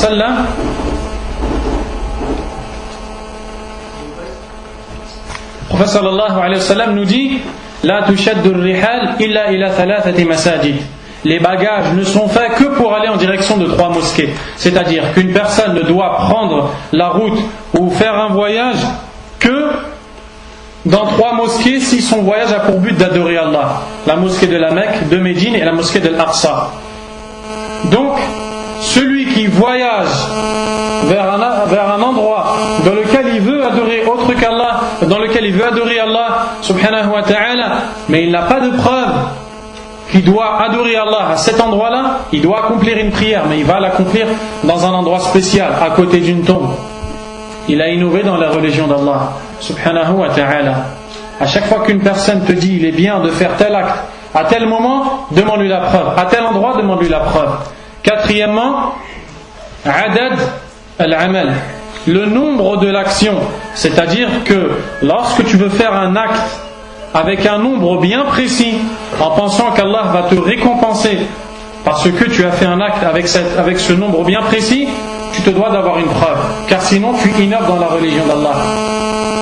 Speaker 1: sallam nous dit La tushaddu ar-rihal illa ila thalathati masajid. Les bagages ne sont faits que pour aller en direction de 3 mosquées. C'est-à-dire qu'une personne ne doit prendre la route ou faire un voyage que dans 3 mosquées si son voyage a pour but d'adorer Allah. La mosquée de la Mecque, de Médine et la mosquée de l'Aqsa. Donc, celui qui voyage vers un endroit dans lequel il veut adorer autre qu'Allah, dans lequel il veut adorer Allah subhanahu wa ta'ala, mais il n'a pas de preuve qu'il doit adorer Allah à cet endroit-là, il doit accomplir une prière, mais il va l'accomplir dans un endroit spécial, à côté d'une tombe. Il a innové dans la religion d'Allah subhanahu wa ta'ala. À chaque fois qu'une personne te dit il est bien de faire tel acte, à tel moment, demande-lui la preuve. À tel endroit, demande-lui la preuve. 4e, adad al-amal, le nombre de l'action. C'est-à-dire que lorsque tu veux faire un acte avec un nombre bien précis, en pensant qu'Allah va te récompenser parce que tu as fait un acte avec ce nombre bien précis, tu te dois d'avoir une preuve, car sinon tu innoves dans la religion d'Allah.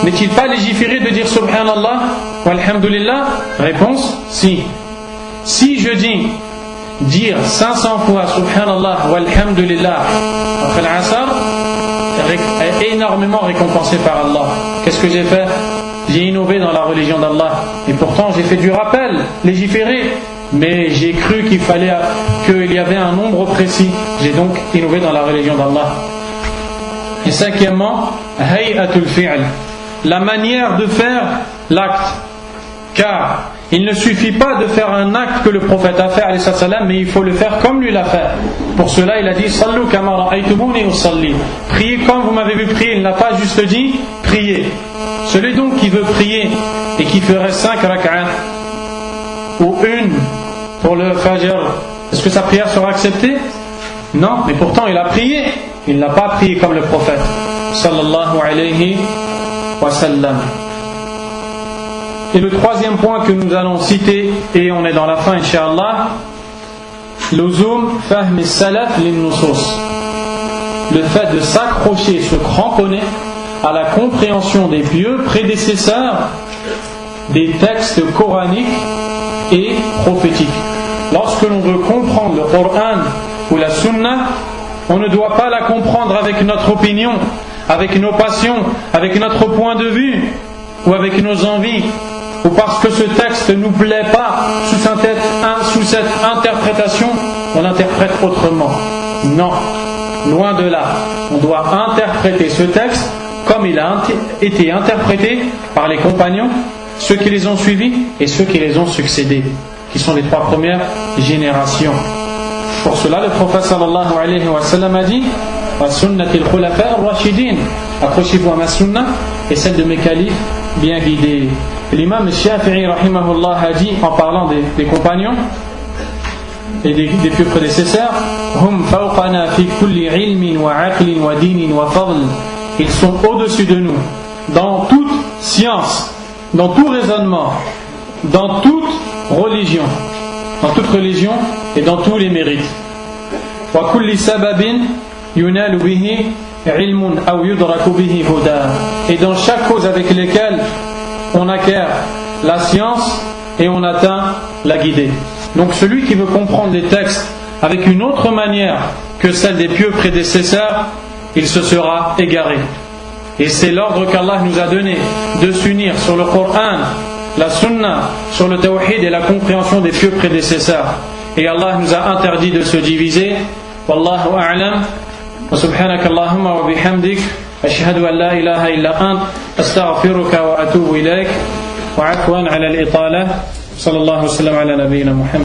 Speaker 1: N'est-il pas légiféré de dire Subhanallah walhamdulillah? Réponse, si. Si je dis dire 500 fois Subhanallah walhamdulillah après l'Asr, est énormément récompensé par Allah. Qu'est-ce que j'ai fait? J'ai innové dans la religion d'Allah. Et pourtant j'ai fait du rappel, légiféré, mais j'ai cru qu'il y avait un nombre précis. J'ai donc innové dans la religion d'Allah. Et 5e, hay'atul fi'l, la manière de faire l'acte. Car il ne suffit pas de faire un acte que le prophète a fait, alayhi salam, mais il faut le faire comme lui l'a fait. Pour cela, il a dit Sallu kama ra'aytumuni usalli. Priez comme vous m'avez vu prier. Il n'a pas juste dit priez. Celui donc qui veut prier et qui ferait 5 rak'at ou une pour le fajr, est-ce que sa prière sera acceptée? Non, mais pourtant il a prié. Il n'a pas prié comme le prophète sallallahu alayhi wa sallam. Et le 3e point que nous allons citer, et on est dans la fin incha'Allah, luzum fahm as-salaf lin-nusus, le fait de s'accrocher, se cramponner à la compréhension des pieux prédécesseurs des textes coraniques et prophétiques. Lorsque l'on veut comprendre le Coran ou la Sunna, on ne doit pas la comprendre avec notre opinion, avec nos passions, avec notre point de vue ou avec nos envies, ou parce que ce texte ne nous plaît pas sous cette interprétation, on interprète autrement. Non, loin de là. On doit interpréter ce texte comme il a été interprété par les compagnons, ceux qui les ont suivis et ceux qui les ont succédés, qui sont les 3 premières générations. Pour cela, le prophète sallallahu alayhi wa sallam a dit wa sunnatil khulafa ar-rashidin, accrochez-vous à ma sunna et celle de mes califes bien guidés. L'imam Shafi'i rahimahullah a dit en parlant des compagnons et des pieux prédécesseurs, hum fawqana fi kulli ilmin wa aqlin wa dinin wa fadl, ils sont au-dessus de nous dans toute science, dans tout raisonnement, dans toute religion et dans tous les mérites. Wa kulli sababin yunalu bihi ilmun aw yudraku bihi huda, et dans chaque cause avec lesquelles on acquiert la science et on atteint la guidée. Donc celui qui veut comprendre les textes avec une autre manière que celle des pieux prédécesseurs, il se sera égaré. Et c'est l'ordre qu'Allah nous a donné de s'unir sur le Coran, la Sunna, sur le Tawhid et la compréhension des pieux prédécesseurs. Et Allah nous a interdit de se diviser. Wallahu a'lam. Wa subhanaka Allahumma wa bihamdik. أشهد أن لا إله إلا أنت أستغفرك وأتوب إليك وعفوا على الإطالة صلى الله وسلم على نبينا محمد.